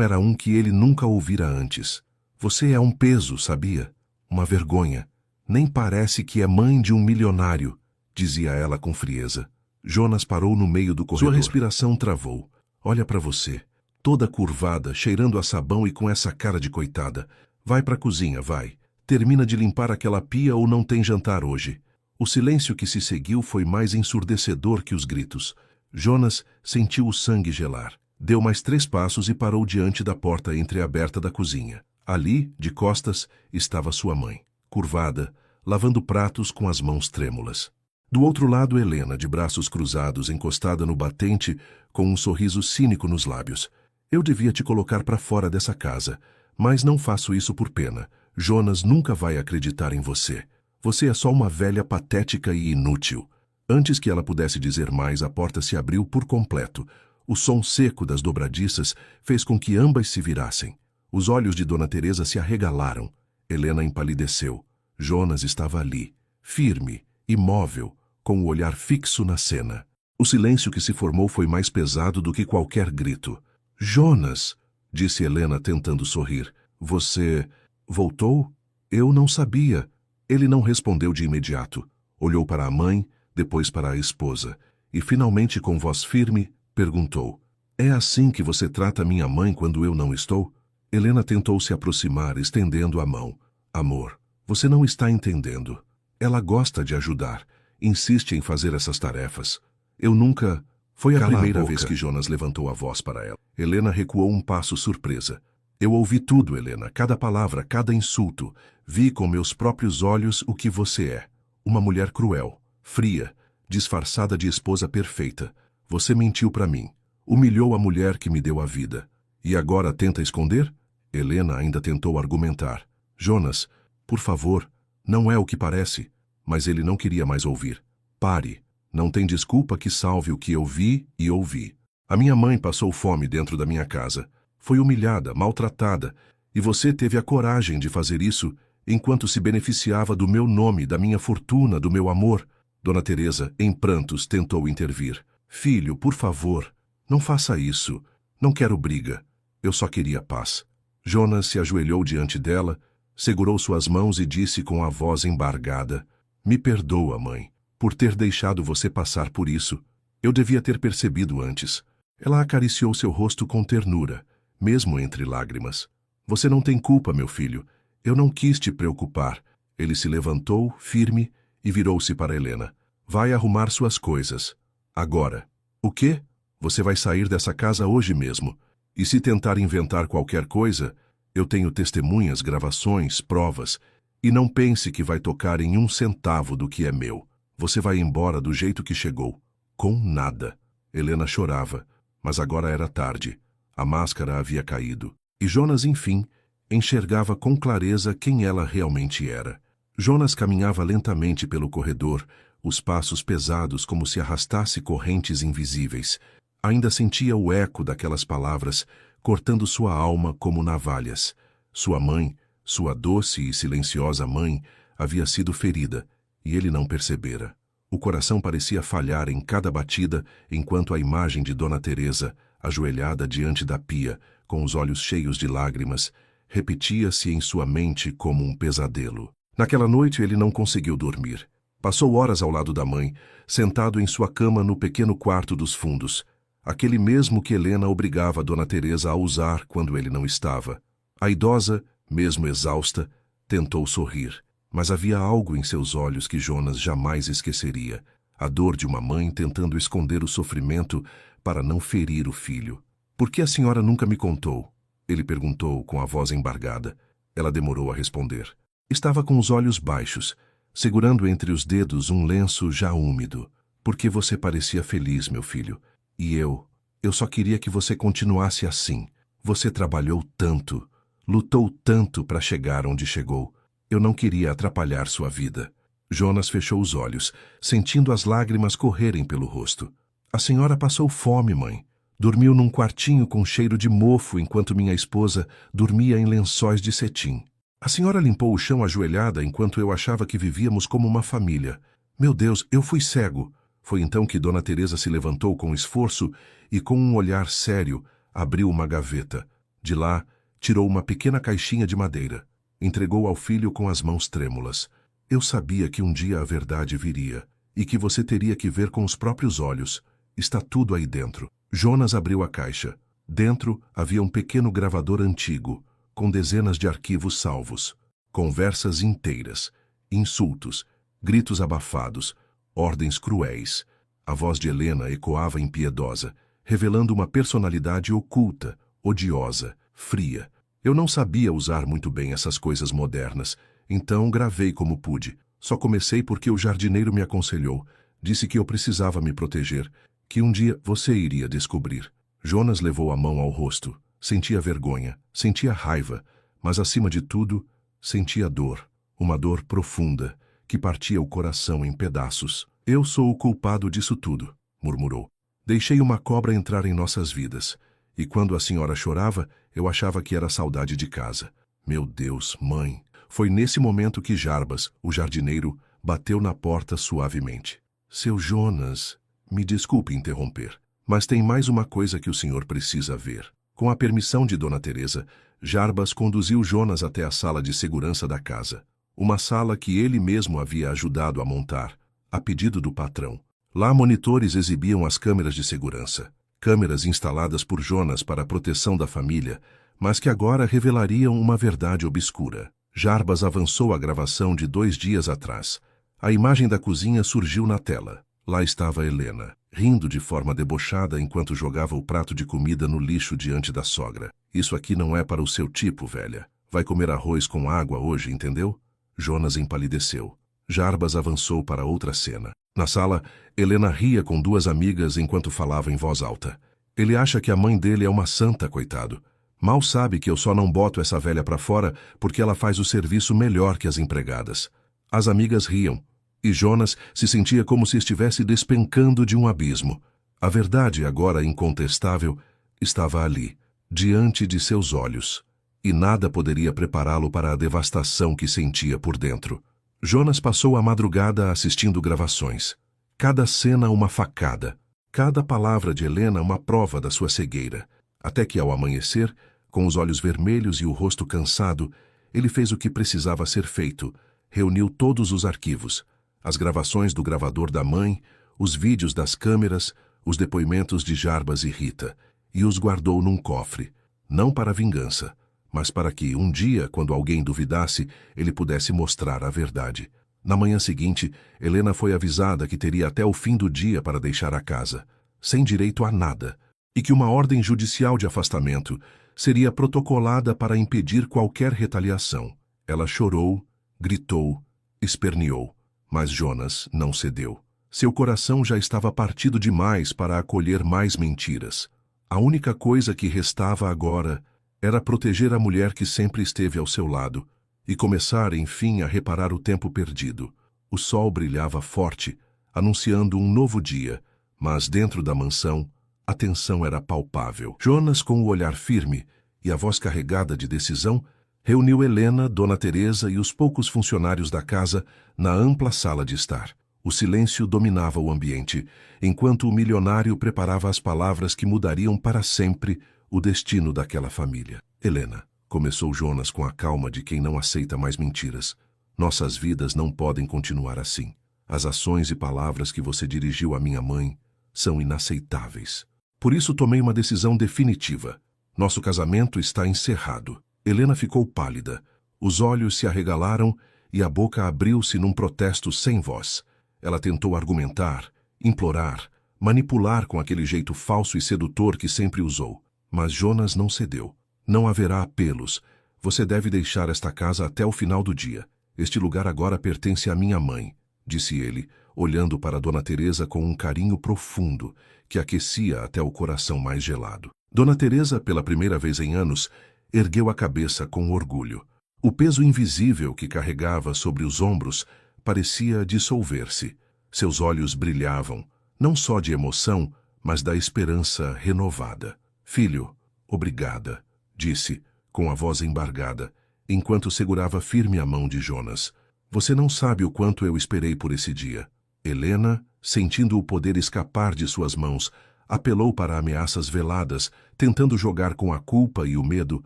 era um que ele nunca ouvira antes. Você é um peso, sabia? Uma vergonha. Nem parece que é mãe de um milionário, dizia ela com frieza. Jonas parou no meio do corredor. Sua respiração travou. Olha para você. Toda curvada, cheirando a sabão e com essa cara de coitada. Vai para a cozinha, vai. Termina de limpar aquela pia ou não tem jantar hoje. O silêncio que se seguiu foi mais ensurdecedor que os gritos. Jonas sentiu o sangue gelar. Deu mais 3 passos e parou diante da porta entreaberta da cozinha. Ali, de costas, estava sua mãe, curvada, lavando pratos com as mãos trêmulas. Do outro lado, Helena, de braços cruzados, encostada no batente, com um sorriso cínico nos lábios. Eu devia te colocar para fora dessa casa, mas não faço isso por pena. Jonas nunca vai acreditar em você. Você é só uma velha patética e inútil. Antes que ela pudesse dizer mais, a porta se abriu por completo. O som seco das dobradiças fez com que ambas se virassem. Os olhos de Dona Teresa se arregalaram. Helena empalideceu. Jonas estava ali, firme, imóvel, com o olhar fixo na cena. O silêncio que se formou foi mais pesado do que qualquer grito. Jonas, disse Helena tentando sorrir. Você voltou? Eu não sabia. Ele não respondeu de imediato. Olhou para a mãe, depois para a esposa, e finalmente com voz firme, perguntou. É assim que você trata minha mãe quando eu não estou? Helena tentou se aproximar, estendendo a mão. Amor, você não está entendendo. Ela gosta de ajudar, insiste em fazer essas tarefas. Eu nunca... Foi a primeira vez que Jonas levantou a voz para ela. Helena recuou um passo surpresa. Eu ouvi tudo, Helena, cada palavra, cada insulto. Vi com meus próprios olhos o que você é. Uma mulher cruel, fria, disfarçada de esposa perfeita. Você mentiu para mim. Humilhou a mulher que me deu a vida. E agora tenta esconder? Helena ainda tentou argumentar. Jonas, por favor, não é o que parece. Mas ele não queria mais ouvir. Pare. Não tem desculpa que salve o que eu vi e ouvi. A minha mãe passou fome dentro da minha casa. Foi humilhada, maltratada. E você teve a coragem de fazer isso enquanto se beneficiava do meu nome, da minha fortuna, do meu amor. Dona Teresa, em prantos, tentou intervir. Filho, por favor, não faça isso. Não quero briga. Eu só queria paz. Jonas se ajoelhou diante dela, segurou suas mãos e disse com a voz embargada. Me perdoa, mãe, por ter deixado você passar por isso. Eu devia ter percebido antes. Ela acariciou seu rosto com ternura, mesmo entre lágrimas. Você não tem culpa, meu filho. Eu não quis te preocupar. Ele se levantou, firme, e virou-se para Helena. Vai arrumar suas coisas. Agora. O quê? Você vai sair dessa casa hoje mesmo. E se tentar inventar qualquer coisa, eu tenho testemunhas, gravações, provas. E não pense que vai tocar em 1 centavo do que é meu. Você vai embora do jeito que chegou. Com nada. Helena chorava, mas agora era tarde. A máscara havia caído. E Jonas, enfim, enxergava com clareza quem ela realmente era. Jonas caminhava lentamente pelo corredor, os passos pesados como se arrastasse correntes invisíveis. Ainda sentia o eco daquelas palavras, cortando sua alma como navalhas. Sua mãe, sua doce e silenciosa mãe, havia sido ferida, e ele não percebera. O coração parecia falhar em cada batida, enquanto a imagem de Dona Teresa, ajoelhada diante da pia, com os olhos cheios de lágrimas, repetia-se em sua mente como um pesadelo. Naquela noite ele não conseguiu dormir. Passou horas ao lado da mãe, sentado em sua cama no pequeno quarto dos fundos, aquele mesmo que Helena obrigava Dona Teresa a usar quando ele não estava. A idosa, mesmo exausta, tentou sorrir, Mas havia algo em seus olhos que Jonas jamais esqueceria. A dor de uma mãe tentando esconder o sofrimento para não ferir o filho. Por que a senhora nunca me contou? Ele perguntou com a voz embargada. Ela demorou a responder. Estava com os olhos baixos, segurando entre os dedos um lenço já úmido. Porque você parecia feliz, meu filho. E eu só queria que você continuasse assim. Você trabalhou tanto, lutou tanto para chegar onde chegou. Eu não queria atrapalhar sua vida. Jonas fechou os olhos, sentindo as lágrimas correrem pelo rosto. A senhora passou fome, mãe. Dormiu num quartinho com cheiro de mofo enquanto minha esposa dormia em lençóis de cetim. A senhora limpou o chão ajoelhada enquanto eu achava que vivíamos como uma família. Meu Deus, eu fui cego. Foi então que Dona Teresa se levantou com esforço e, com um olhar sério, abriu uma gaveta. De lá, tirou uma pequena caixinha de madeira. Entregou ao filho com as mãos trêmulas. Eu sabia que um dia a verdade viria, e que você teria que ver com os próprios olhos. Está tudo aí dentro. Jonas abriu a caixa. Dentro havia um pequeno gravador antigo, com dezenas de arquivos salvos. Conversas inteiras, insultos, gritos abafados, ordens cruéis. A voz de Helena ecoava impiedosa, revelando uma personalidade oculta, odiosa, fria. Eu não sabia usar muito bem essas coisas modernas, então gravei como pude. Só comecei porque o jardineiro me aconselhou. Disse que eu precisava me proteger, que um dia você iria descobrir. Jonas levou a mão ao rosto. Sentia vergonha, sentia raiva, mas acima de tudo, sentia dor. Uma dor profunda, que partia o coração em pedaços. Eu sou o culpado disso tudo, murmurou. Deixei uma cobra entrar em nossas vidas. E quando a senhora chorava, eu achava que era saudade de casa. Meu Deus, mãe! Foi nesse momento que Jarbas, o jardineiro, bateu na porta suavemente. Seu Jonas, me desculpe interromper, mas tem mais uma coisa que o senhor precisa ver. Com a permissão de Dona Teresa, Jarbas conduziu Jonas até a sala de segurança da casa. Uma sala que ele mesmo havia ajudado a montar, a pedido do patrão. Lá monitores exibiam as câmeras de segurança. Câmeras instaladas por Jonas para a proteção da família, mas que agora revelariam uma verdade obscura. Jarbas avançou a gravação de 2 dias atrás. A imagem da cozinha surgiu na tela. Lá estava Helena, rindo de forma debochada enquanto jogava o prato de comida no lixo diante da sogra. Isso aqui não é para o seu tipo, velha. Vai comer arroz com água hoje, entendeu? Jonas empalideceu. Jarbas avançou para outra cena. Na sala, Helena ria com 2 amigas enquanto falava em voz alta. Ele acha que a mãe dele é uma santa, coitado. Mal sabe que eu só não boto essa velha para fora porque ela faz o serviço melhor que as empregadas. As amigas riam, e Jonas se sentia como se estivesse despencando de um abismo. A verdade, agora incontestável, estava ali, diante de seus olhos, e nada poderia prepará-lo para a devastação que sentia por dentro. Jonas passou a madrugada assistindo gravações. Cada cena uma facada, cada palavra de Helena uma prova da sua cegueira. Até que, ao amanhecer, com os olhos vermelhos e o rosto cansado, ele fez o que precisava ser feito. Reuniu todos os arquivos, as gravações do gravador da mãe, os vídeos das câmeras, os depoimentos de Jarbas e Rita, e os guardou num cofre, não para vingança, mas para que, um dia, quando alguém duvidasse, ele pudesse mostrar a verdade. Na manhã seguinte, Helena foi avisada que teria até o fim do dia para deixar a casa, sem direito a nada, e que uma ordem judicial de afastamento seria protocolada para impedir qualquer retaliação. Ela chorou, gritou, esperneou, mas Jonas não cedeu. Seu coração já estava partido demais para acolher mais mentiras. A única coisa que restava agora era proteger a mulher que sempre esteve ao seu lado e começar, enfim, a reparar o tempo perdido. O sol brilhava forte, anunciando um novo dia, mas dentro da mansão, a tensão era palpável. Jonas, com o olhar firme e a voz carregada de decisão, reuniu Helena, Dona Teresa e os poucos funcionários da casa na ampla sala de estar. O silêncio dominava o ambiente, enquanto o milionário preparava as palavras que mudariam para sempre o destino daquela família. Helena, começou Jonas com a calma de quem não aceita mais mentiras. Nossas vidas não podem continuar assim. As ações e palavras que você dirigiu à minha mãe são inaceitáveis. Por isso tomei uma decisão definitiva. Nosso casamento está encerrado. Helena ficou pálida. Os olhos se arregalaram e a boca abriu-se num protesto sem voz. Ela tentou argumentar, implorar, manipular com aquele jeito falso e sedutor que sempre usou. Mas Jonas não cedeu. Não haverá apelos. Você deve deixar esta casa até o final do dia. Este lugar agora pertence à minha mãe, disse ele, olhando para Dona Teresa com um carinho profundo, que aquecia até o coração mais gelado. Dona Teresa, pela primeira vez em anos, ergueu a cabeça com orgulho. O peso invisível que carregava sobre os ombros parecia dissolver-se. Seus olhos brilhavam, não só de emoção, mas da esperança renovada. Filho, obrigada, disse, com a voz embargada, enquanto segurava firme a mão de Jonas. Você não sabe o quanto eu esperei por esse dia. Helena, sentindo o poder escapar de suas mãos, apelou para ameaças veladas, tentando jogar com a culpa e o medo,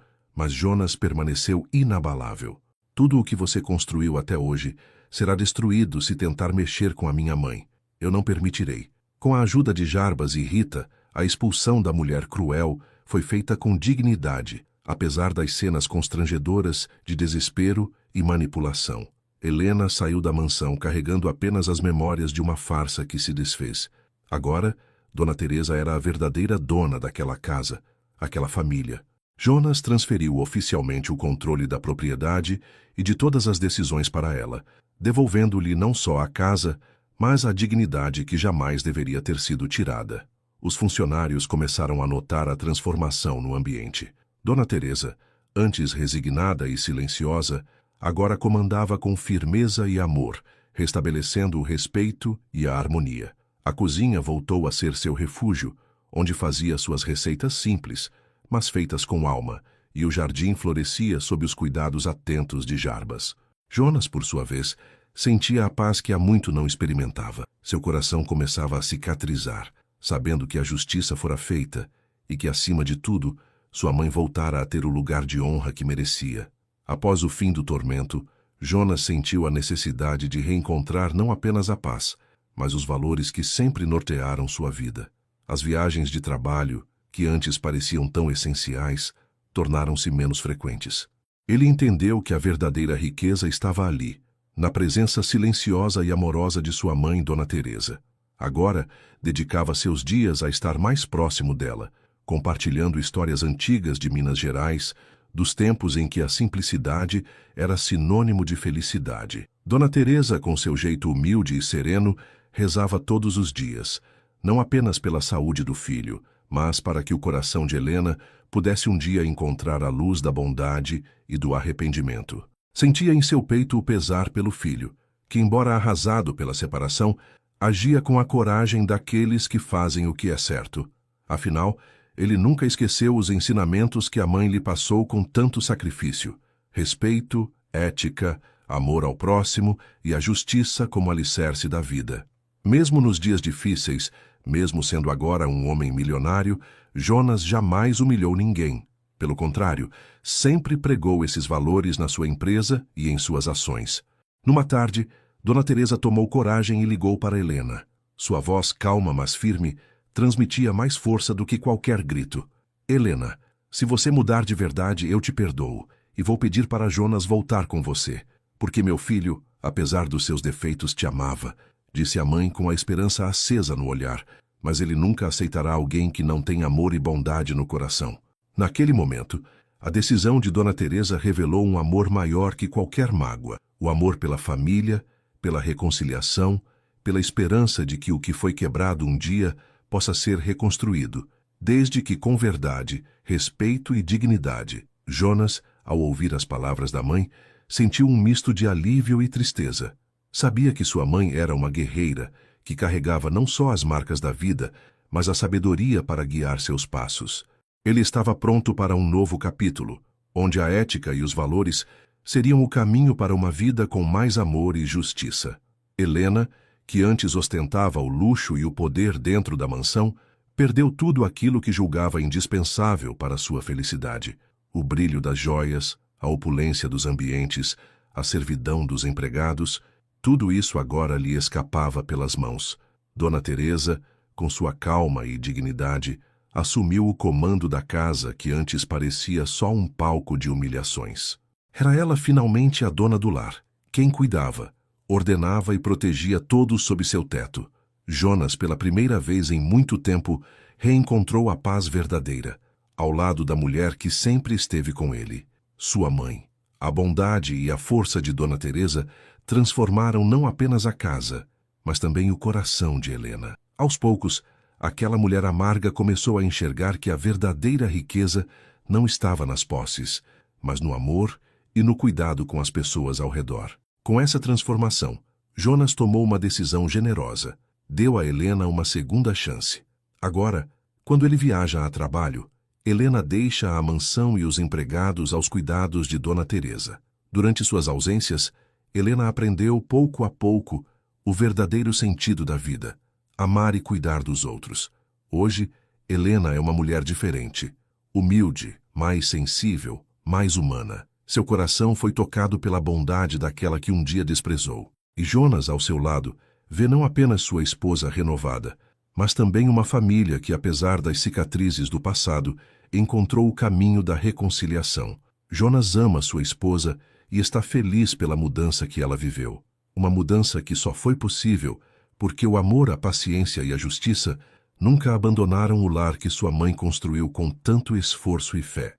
mas Jonas permaneceu inabalável. Tudo o que você construiu até hoje será destruído se tentar mexer com a minha mãe. Eu não permitirei. Com a ajuda de Jarbas e Rita, a expulsão da mulher cruel foi feita com dignidade, apesar das cenas constrangedoras de desespero e manipulação. Helena saiu da mansão carregando apenas as memórias de uma farsa que se desfez. Agora, Dona Teresa era a verdadeira dona daquela casa, aquela família. Jonas transferiu oficialmente o controle da propriedade e de todas as decisões para ela, devolvendo-lhe não só a casa, mas a dignidade que jamais deveria ter sido tirada. Os funcionários começaram a notar a transformação no ambiente. Dona Teresa, antes resignada e silenciosa, agora comandava com firmeza e amor, restabelecendo o respeito e a harmonia. A cozinha voltou a ser seu refúgio, onde fazia suas receitas simples, mas feitas com alma, e o jardim florescia sob os cuidados atentos de Jarbas. Jonas, por sua vez, sentia a paz que há muito não experimentava. Seu coração começava a cicatrizar, sabendo que a justiça fora feita e que, acima de tudo, sua mãe voltara a ter o lugar de honra que merecia. Após o fim do tormento, Jonas sentiu a necessidade de reencontrar não apenas a paz, mas os valores que sempre nortearam sua vida. As viagens de trabalho, que antes pareciam tão essenciais, tornaram-se menos frequentes. Ele entendeu que a verdadeira riqueza estava ali, na presença silenciosa e amorosa de sua mãe, Dona Teresa. Agora, dedicava seus dias a estar mais próximo dela, compartilhando histórias antigas de Minas Gerais, dos tempos em que a simplicidade era sinônimo de felicidade. Dona Teresa, com seu jeito humilde e sereno, rezava todos os dias, não apenas pela saúde do filho, mas para que o coração de Helena pudesse um dia encontrar a luz da bondade e do arrependimento. Sentia em seu peito o pesar pelo filho, que, embora arrasado pela separação, agia com a coragem daqueles que fazem o que é certo. Afinal, ele nunca esqueceu os ensinamentos que a mãe lhe passou com tanto sacrifício: respeito, ética, amor ao próximo e a justiça como alicerce da vida. Mesmo nos dias difíceis, mesmo sendo agora um homem milionário, Jonas jamais humilhou ninguém. Pelo contrário, sempre pregou esses valores na sua empresa e em suas ações. Numa tarde, Dona Teresa tomou coragem e ligou para Helena. Sua voz, calma mas firme, transmitia mais força do que qualquer grito. Helena, se você mudar de verdade, eu te perdoo, e vou pedir para Jonas voltar com você, porque meu filho, apesar dos seus defeitos, te amava, disse a mãe com a esperança acesa no olhar, mas ele nunca aceitará alguém que não tem amor e bondade no coração. Naquele momento, a decisão de Dona Teresa revelou um amor maior que qualquer mágoa, o amor pela família, pela reconciliação, pela esperança de que o que foi quebrado um dia possa ser reconstruído, desde que com verdade, respeito e dignidade. Jonas, ao ouvir as palavras da mãe, sentiu um misto de alívio e tristeza. Sabia que sua mãe era uma guerreira, que carregava não só as marcas da vida, mas a sabedoria para guiar seus passos. Ele estava pronto para um novo capítulo, onde a ética e os valores seriam o caminho para uma vida com mais amor e justiça. Helena, que antes ostentava o luxo e o poder dentro da mansão, perdeu tudo aquilo que julgava indispensável para sua felicidade: o brilho das joias, a opulência dos ambientes, a servidão dos empregados. Tudo isso agora lhe escapava pelas mãos. Dona Teresa, com sua calma e dignidade, assumiu o comando da casa que antes parecia só um palco de humilhações. Era ela finalmente a dona do lar, quem cuidava, ordenava e protegia todos sob seu teto. Jonas, pela primeira vez em muito tempo, reencontrou a paz verdadeira, ao lado da mulher que sempre esteve com ele, sua mãe. A bondade e a força de Dona Teresa transformaram não apenas a casa, mas também o coração de Helena. Aos poucos, aquela mulher amarga começou a enxergar que a verdadeira riqueza não estava nas posses, mas no amor e no cuidado com as pessoas ao redor. Com essa transformação, Jonas tomou uma decisão generosa. Deu a Helena uma segunda chance. Agora, quando ele viaja a trabalho, Helena deixa a mansão e os empregados aos cuidados de Dona Teresa. Durante suas ausências, Helena aprendeu pouco a pouco o verdadeiro sentido da vida, amar e cuidar dos outros. Hoje, Helena é uma mulher diferente, humilde, mais sensível, mais humana. Seu coração foi tocado pela bondade daquela que um dia desprezou. E Jonas, ao seu lado, vê não apenas sua esposa renovada, mas também uma família que, apesar das cicatrizes do passado, encontrou o caminho da reconciliação. Jonas ama sua esposa e está feliz pela mudança que ela viveu. Uma mudança que só foi possível porque o amor, a paciência e a justiça nunca abandonaram o lar que sua mãe construiu com tanto esforço e fé.